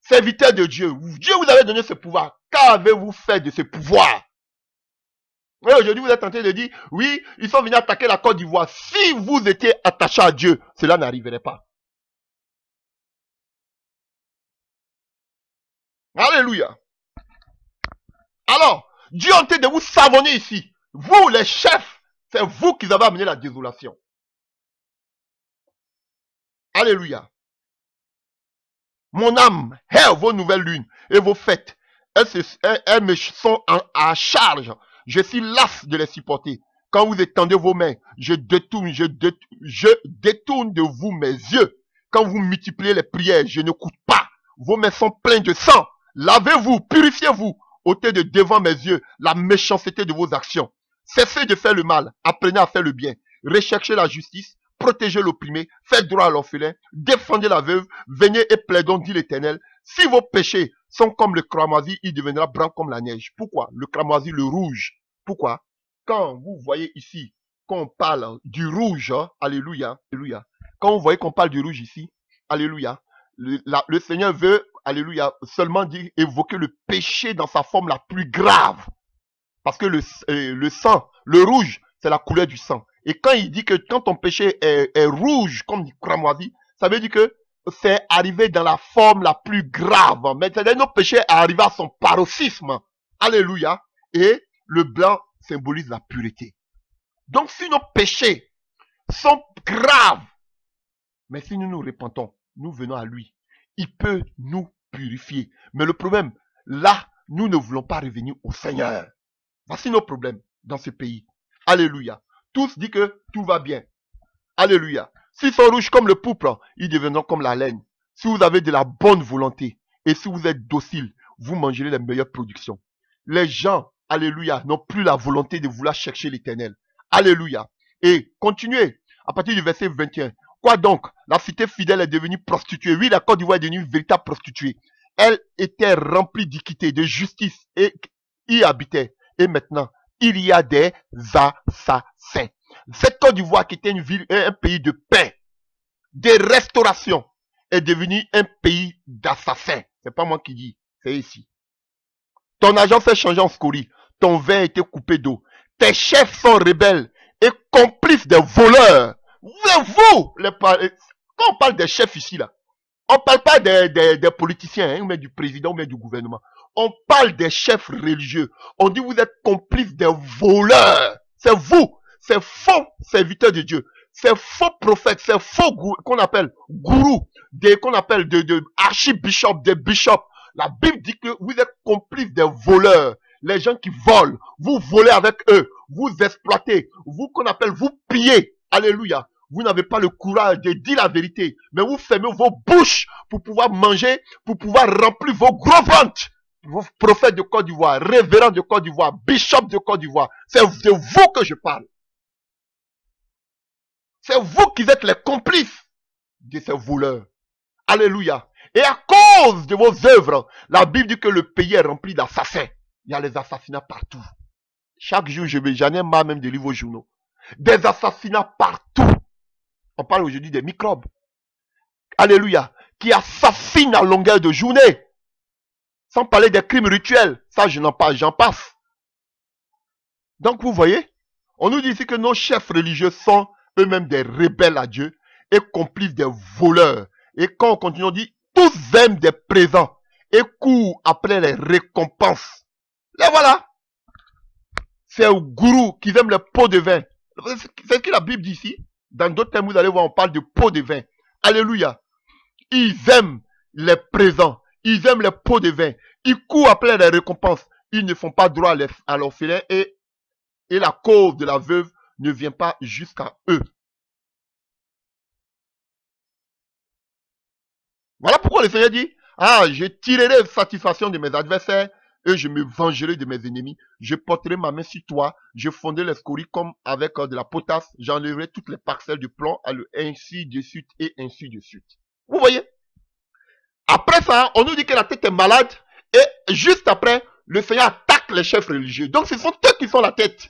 Serviteur de Dieu, Dieu vous avait donné ce pouvoir. Qu'avez-vous fait de ce pouvoir? Et aujourd'hui, vous êtes en train de dire, oui, ils sont venus attaquer la Côte d'Ivoire. Si vous étiez attaché à Dieu, cela n'arriverait pas. Alléluia. Alors, Dieu est en train de vous savonner ici. Vous, les chefs, c'est vous qui avez amené la désolation. Alléluia. Mon âme hait vos nouvelles lunes et vos fêtes. Elles me sont à charge. Je suis las de les supporter. Quand vous étendez vos mains, je détourne de vous mes yeux. Quand vous multipliez les prières, je n'écoute pas. Vos mains sont pleines de sang. Lavez-vous, purifiez-vous. Ôtez de devant mes yeux la méchanceté de vos actions. Cessez de faire le mal. Apprenez à faire le bien. Recherchez la justice. Protégez l'opprimé, faites droit à l'orphelin, défendez la veuve, venez et plaidons, dit l'Éternel. Si vos péchés sont comme le cramoisi, il deviendra blanc comme la neige. Pourquoi? Le cramoisi, le rouge. Pourquoi? Quand vous voyez ici qu'on parle du rouge, alléluia, alléluia. Quand vous voyez qu'on parle du rouge ici, alléluia, le Seigneur veut, alléluia, seulement dire, évoquer le péché dans sa forme la plus grave. Parce que le sang, le rouge, c'est la couleur du sang. Et quand il dit que quand ton péché est rouge comme du cramoisi, ça veut dire que c'est arrivé dans la forme la plus grave. Mais notre péché est arrivé à son paroxysme. Alléluia. Et le blanc symbolise la pureté. Donc si nos péchés sont graves, mais si nous nous repentons, nous venons à lui, il peut nous purifier. Mais le problème, là, nous ne voulons pas revenir au Seigneur. Voici nos problèmes dans ce pays. Alléluia. Tous disent que tout va bien. Alléluia. S'ils sont rouges comme le pourpre, ils deviendront comme la laine. Si vous avez de la bonne volonté et si vous êtes docile, vous mangerez les meilleures productions. Les gens, alléluia, n'ont plus la volonté de vouloir chercher l'Éternel. Alléluia. Et continuez à partir du verset 21. Quoi donc? La cité fidèle est devenue prostituée. Oui, la Côte d'Ivoire est devenue une véritable prostituée. Elle était remplie d'équité, de justice et y habitait. Et maintenant, il y a des assassins. Cette Côte d'Ivoire qui était une ville, un pays de paix, de restauration, est devenue un pays d'assassins. C'est pas moi qui dis, c'est ici. Ton argent s'est changé en scorie. Ton vin a été coupé d'eau. Tes chefs sont rebelles et complices des voleurs. Vous, quand on parle des chefs ici, là, on ne parle pas des politiciens, hein, ou même du président, ou même du gouvernement. On parle des chefs religieux. On dit vous êtes complices des voleurs. C'est vous, ces faux serviteurs de Dieu, ces faux prophètes, ces faux qu'on appelle gourous, qu'on appelle de archibishops, des bishops. La Bible dit que vous êtes complices des voleurs. Les gens qui volent, vous volez avec eux, vous exploitez, vous qu'on appelle, vous pillez. Alléluia. Vous n'avez pas le courage de dire la vérité, mais vous fermez vos bouches pour pouvoir manger, pour pouvoir remplir vos gros ventres. Vos prophètes de Côte d'Ivoire, révérends de Côte d'Ivoire, bishops de Côte d'Ivoire, c'est de vous que je parle. C'est vous qui êtes les complices de ces voleurs. Alléluia. Et à cause de vos œuvres, la Bible dit que le pays est rempli d'assassins. Il y a les assassinats partout. Chaque jour, j'en ai marre même de lire vos journaux. Des assassinats partout. On parle aujourd'hui des microbes. Alléluia. Qui assassinent à longueur de journée. Sans parler des crimes rituels. Ça, je n'en parle, j'en passe. Donc, vous voyez, on nous dit ici que nos chefs religieux sont eux-mêmes des rebelles à Dieu et complices des voleurs. Et quand on continue, on dit, tous aiment des présents et courent après les récompenses. Là, voilà. C'est aux gourous qui aiment les pots de vin. C'est ce que la Bible dit ici. Dans d'autres termes, vous allez voir, on parle de pots de vin. Alléluia. Ils aiment les présents. Ils aiment les pots de vin. Ils courent après les récompenses. Ils ne font pas droit à l'orphelin et la cause de la veuve ne vient pas jusqu'à eux. Voilà pourquoi le Seigneur dit, ah, je tirerai satisfaction de mes adversaires, et je me vengerai de mes ennemis. Je porterai ma main sur toi, je fondrai les scories comme avec de la potasse, j'enlèverai toutes les parcelles de plomb, ainsi de suite et ainsi de suite. Vous voyez? Après ça, on nous dit que la tête est malade, et juste après, le Seigneur attaque les chefs religieux. Donc ce sont eux qui sont la tête.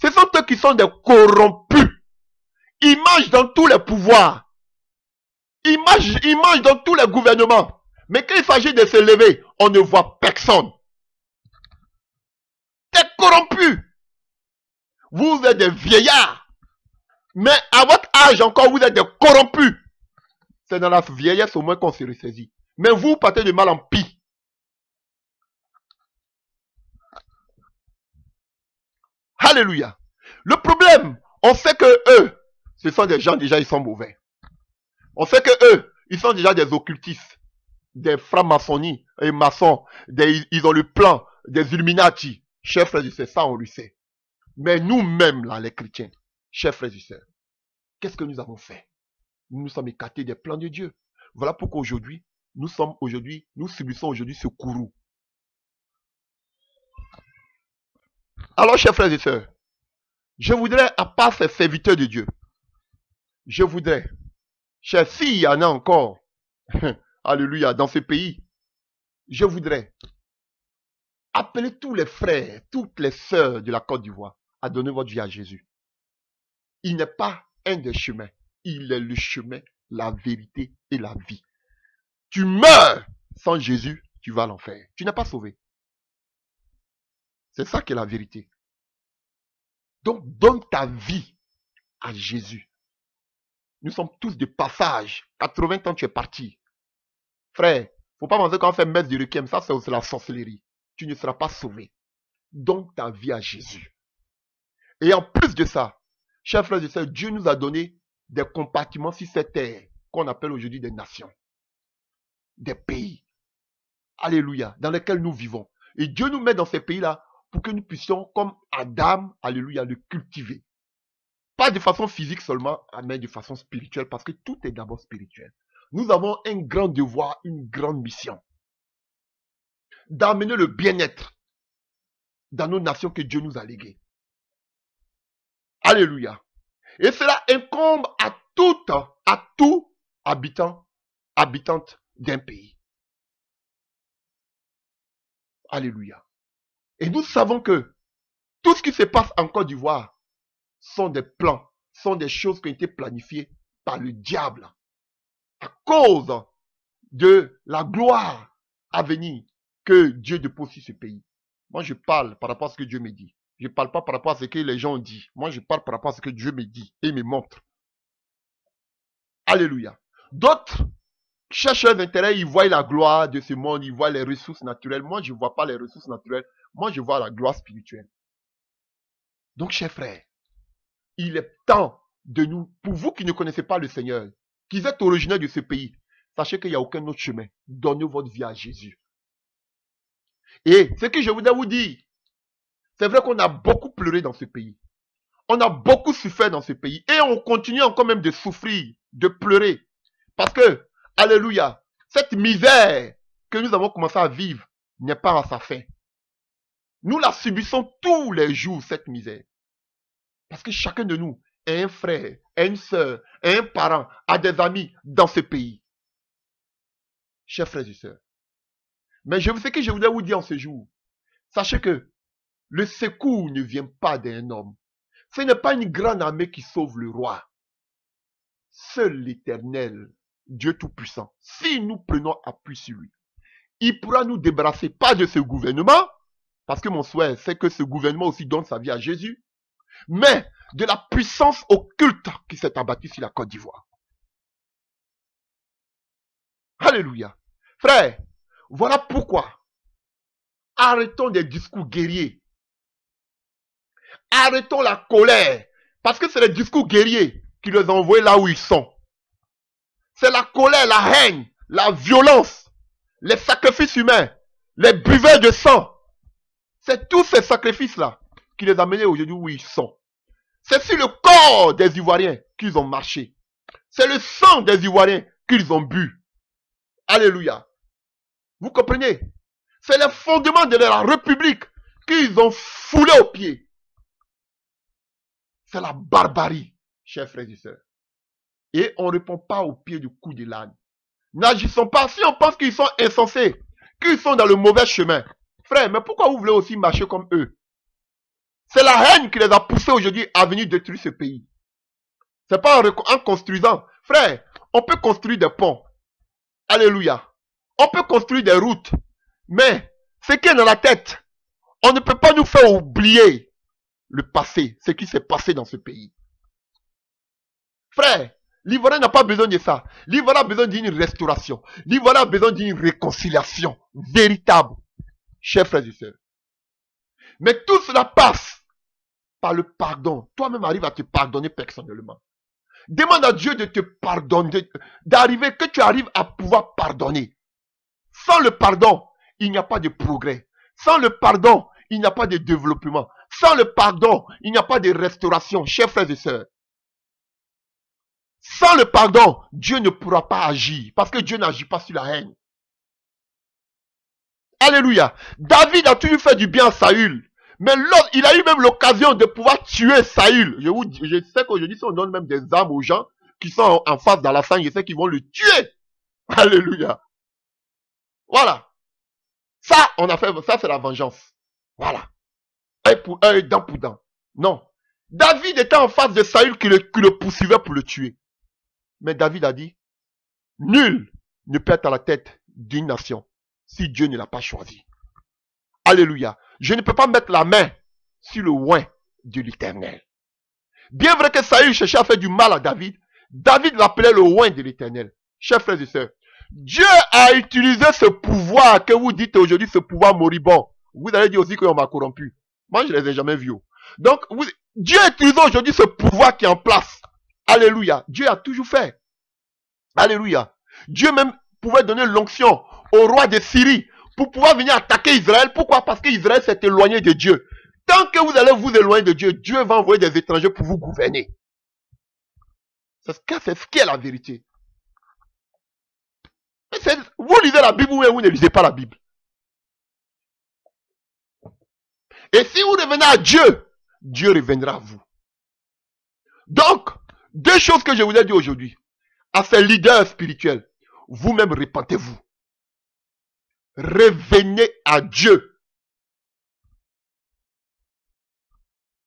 Ce sont eux qui sont des corrompus. Ils mangent dans tous les pouvoirs. Ils mangent dans tous les gouvernements. Mais quand il s'agit de se lever, on ne voit personne. T'es corrompu. Vous êtes des vieillards. Mais à votre âge encore, vous êtes des corrompus. C'est dans la vieillesse au moins qu'on se ressaisit. Mais vous partez de mal en pis. Alléluia. Le problème, on sait que eux, ce sont des gens déjà, ils sont mauvais. On sait que eux, ils sont déjà des occultistes, des francs-maçonnies et maçons, ils ont le plan des Illuminati. Chers frères et sœurs, ça on le sait. Mais nous-mêmes, là, les chrétiens, chers frères et sœurs, qu'est-ce que nous avons fait? Nous nous sommes écartés des plans de Dieu. Voilà pourquoi aujourd'hui, nous subissons aujourd'hui ce courroux. Alors, chers frères et sœurs, je voudrais, à part ces serviteurs de Dieu, je voudrais, chers, s'il y en a encore, alléluia, dans ce pays, je voudrais appeler tous les frères, toutes les sœurs de la Côte d'Ivoire à donner votre vie à Jésus. Il n'est pas un des chemins, il est le chemin, la vérité et la vie. Tu meurs sans Jésus, tu vas à l'enfer. Tu n'es pas sauvé. C'est ça qui est la vérité. Donc, donne ta vie à Jésus. Nous sommes tous de passage. 80 ans, tu es parti. Frère, faut pas penser qu'on fait messe du requiem. Ça, c'est la sorcellerie. Tu ne seras pas sauvé. Donne ta vie à Jésus. Et en plus de ça, chers frères et sœurs, Dieu nous a donné des compartiments sur cette terre qu'on appelle aujourd'hui des nations. Des pays. Alléluia. Dans lesquels nous vivons. Et Dieu nous met dans ces pays-là pour que nous puissions, comme Adam, alléluia, le cultiver. Pas de façon physique seulement, mais de façon spirituelle, parce que tout est d'abord spirituel. Nous avons un grand devoir, une grande mission, d'amener le bien-être dans nos nations que Dieu nous a léguées. Alléluia. Et cela incombe à tout habitant, habitante d'un pays. Alléluia. Et nous savons que tout ce qui se passe en Côte d'Ivoire sont des plans, sont des choses qui ont été planifiées par le diable à cause de la gloire à venir que Dieu dépose sur ce pays. Moi, je parle par rapport à ce que Dieu me dit. Je ne parle pas par rapport à ce que les gens ont dit. Moi, je parle par rapport à ce que Dieu me dit et me montre. Alléluia. D'autres cherchent leurs intérêts, ils voient la gloire de ce monde, ils voient les ressources naturelles. Moi, je ne vois pas les ressources naturelles. Moi, je vois la gloire spirituelle. Donc, chers frères, il est temps de nous, pour vous qui ne connaissez pas le Seigneur, qui êtes originaire de ce pays, sachez qu'il n'y a aucun autre chemin. Donnez votre vie à Jésus. Et ce que je voudrais vous dire, c'est vrai qu'on a beaucoup pleuré dans ce pays. On a beaucoup souffert dans ce pays. Et on continue encore même de souffrir, de pleurer. Parce que, alléluia, cette misère que nous avons commencé à vivre n'est pas à sa fin. Nous la subissons tous les jours, cette misère. Parce que chacun de nous a un frère, a une soeur, a un parent, a des amis dans ce pays. Chers frères et sœurs. Mais ce que je voudrais vous dire en ce jour, sachez que le secours ne vient pas d'un homme. Ce n'est pas une grande armée qui sauve le roi. Seul l'Éternel, Dieu Tout-Puissant, si nous prenons appui sur lui, il pourra nous débarrasser pas de ce gouvernement, parce que mon souhait, c'est que ce gouvernement aussi donne sa vie à Jésus, mais de la puissance occulte qui s'est abattue sur la Côte d'Ivoire. Alléluia. Frère, voilà pourquoi arrêtons des discours guerriers. Arrêtons la colère. Parce que c'est les discours guerriers qui les ont envoyés là où ils sont. C'est la colère, la haine, la violence, les sacrifices humains, les buveurs de sang. C'est tous ces sacrifices-là qui les ont amenés aujourd'hui où ils sont. C'est sur le corps des Ivoiriens qu'ils ont marché. C'est le sang des Ivoiriens qu'ils ont bu. Alléluia. Vous comprenez? C'est les fondements de la République qu'ils ont foulé aux pieds. C'est la barbarie, chers frères et sœurs. Et on ne répond pas au pied du cou de l'âne. N'agissons pas. Si on pense qu'ils sont insensés, qu'ils sont dans le mauvais chemin. Frère, mais pourquoi vous voulez aussi marcher comme eux? C'est la haine qui les a poussés aujourd'hui à venir détruire ce pays. C'est pas en construisant. Frère, on peut construire des ponts. Alléluia. On peut construire des routes. Mais ce qui est dans la tête, on ne peut pas nous faire oublier le passé, ce qui s'est passé dans ce pays. Frère, l'Ivoirien n'a pas besoin de ça. L'Ivoirien a besoin d'une restauration. L'Ivoirien a besoin d'une réconciliation véritable. Chers frères et sœurs. Mais tout cela passe par le pardon. Toi-même arrive à te pardonner personnellement. Demande à Dieu de te pardonner, d'arriver, que tu arrives à pouvoir pardonner. Sans le pardon, il n'y a pas de progrès. Sans le pardon, il n'y a pas de développement. Sans le pardon, il n'y a pas de restauration, chers frères et sœurs. Sans le pardon, Dieu ne pourra pas agir, parce que Dieu n'agit pas sur la haine. Alléluia. David a toujours fait du bien à Saül. Mais l'autre, il a eu même l'occasion de pouvoir tuer Saül. Je sais qu'aujourd'hui, si on donne même des armes aux gens qui sont en face dans la sang, je sais qu'ils vont le tuer. Alléluia. Voilà. Ça, on a fait, ça c'est la vengeance. Voilà. Œil pour œil, dent pour dent. Non. David était en face de Saül qui le poursuivait pour le tuer. Mais David a dit, nul ne peut être à la tête d'une nation si Dieu ne l'a pas choisi. Alléluia. Je ne peux pas mettre la main sur le oint de l'Éternel. Bien vrai que Saül cherchait à faire du mal à David, David l'appelait le oint de l'Éternel. Chers frères et sœurs, Dieu a utilisé ce pouvoir que vous dites aujourd'hui, ce pouvoir moribond. Vous allez dire aussi qu'on m'a corrompu. Moi, je ne les ai jamais vus. Donc, Dieu a utilisé aujourd'hui ce pouvoir qui est en place. Alléluia. Dieu a toujours fait. Alléluia. Dieu même pouvait donner l'onction au roi de Syrie pour pouvoir venir attaquer Israël. Pourquoi? Parce qu'Israël s'est éloigné de Dieu. Tant que vous allez vous éloigner de Dieu, Dieu va envoyer des étrangers pour vous gouverner. C'est ce qui est la vérité. Vous lisez la Bible ou vous ne lisez pas la Bible. Et si vous revenez à Dieu, Dieu reviendra à vous. Donc, deux choses que je vous ai dit aujourd'hui. À ces leaders spirituels, vous-même repentez-vous. Revenez à Dieu.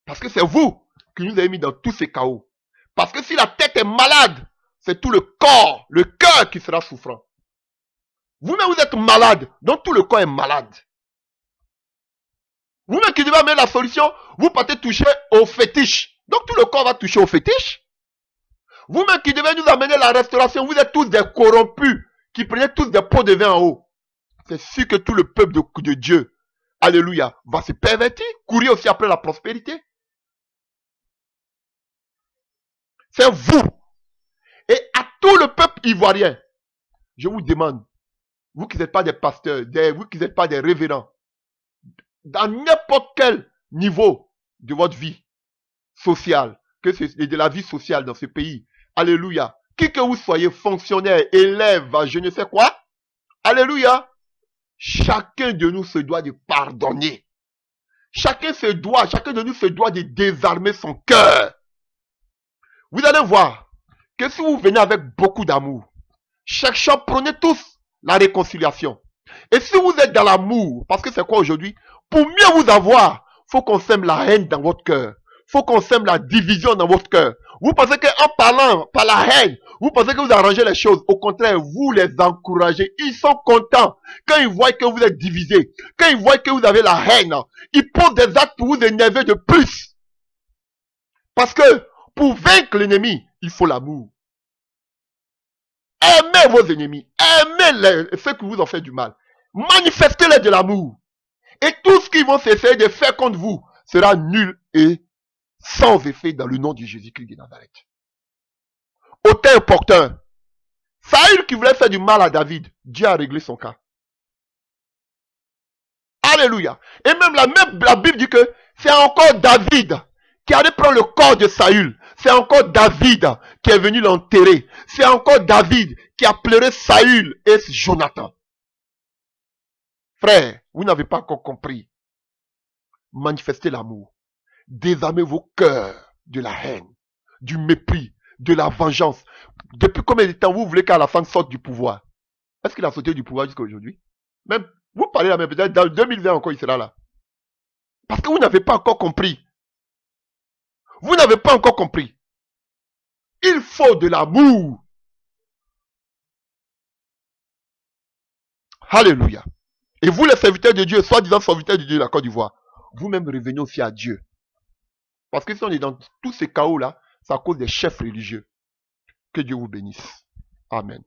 Parce que c'est vous qui nous avez mis dans tous ces chaos. Parce que si la tête est malade, c'est tout le corps, le cœur qui sera souffrant. Vous-même vous êtes malade, donc tout le corps est malade. Vous-même qui devez amener la solution, vous partez toucher au fétiche. Donc tout le corps va toucher au fétiche. Vous-même qui devez nous amener la restauration, vous êtes tous des corrompus, qui prenez tous des pots de vin en haut. C'est sûr que tout le peuple de Dieu, alléluia, va se pervertir, courir aussi après la prospérité. C'est vous. Et à tout le peuple ivoirien, je vous demande, vous qui n'êtes pas des pasteurs, vous qui n'êtes pas des révérends, dans n'importe quel niveau de votre vie sociale, que c'est de la vie sociale dans ce pays, alléluia, qui que vous soyez, fonctionnaire, élève, je ne sais quoi, alléluia, chacun de nous se doit de pardonner. Chacun de nous se doit de désarmer son cœur. Vous allez voir que si vous venez avec beaucoup d'amour, cherchons, prenez tous la réconciliation. Et si vous êtes dans l'amour, parce que c'est quoi aujourd'hui? Pour mieux vous avoir, faut qu'on sème la haine dans votre cœur. Faut qu'on sème la division dans votre cœur. Vous pensez qu'en parlant par la haine, vous pensez que vous arrangez les choses. Au contraire, vous les encouragez. Ils sont contents quand ils voient que vous êtes divisés. Quand ils voient que vous avez la haine, ils posent des actes pour vous énerver de plus. Parce que pour vaincre l'ennemi, il faut l'amour. Aimez vos ennemis. Aimez ceux qui vous ont fait du mal. Manifestez-les de l'amour. Et tout ce qu'ils vont essayer de faire contre vous sera nul et sans effet dans le nom de Jésus-Christ de Nazareth. Auteur porteur. Saül qui voulait faire du mal à David, Dieu a réglé son cas. Alléluia. Et même la Bible dit que c'est encore David qui allait prendre le corps de Saül. C'est encore David qui est venu l'enterrer. C'est encore David qui a pleuré Saül et Jonathan. Frère, vous n'avez pas encore compris. Manifestez l'amour. Désarmez vos cœurs de la haine, du mépris, de la vengeance. Depuis combien de temps vous voulez qu'Alassane sorte du pouvoir? Est-ce qu'il a sauté du pouvoir jusqu'à aujourd'hui? Même, vous parlez là, mais peut-être dans 2020 encore, il sera là. Parce que vous n'avez pas encore compris. Vous n'avez pas encore compris. Il faut de l'amour. Alléluia. Et vous, les serviteurs de Dieu, soi-disant serviteurs de Dieu de la Côte d'Ivoire, vous-même revenez aussi à Dieu. Parce que si on est dans tous ces chaos-là, c'est à cause des chefs religieux. Que Dieu vous bénisse. Amen.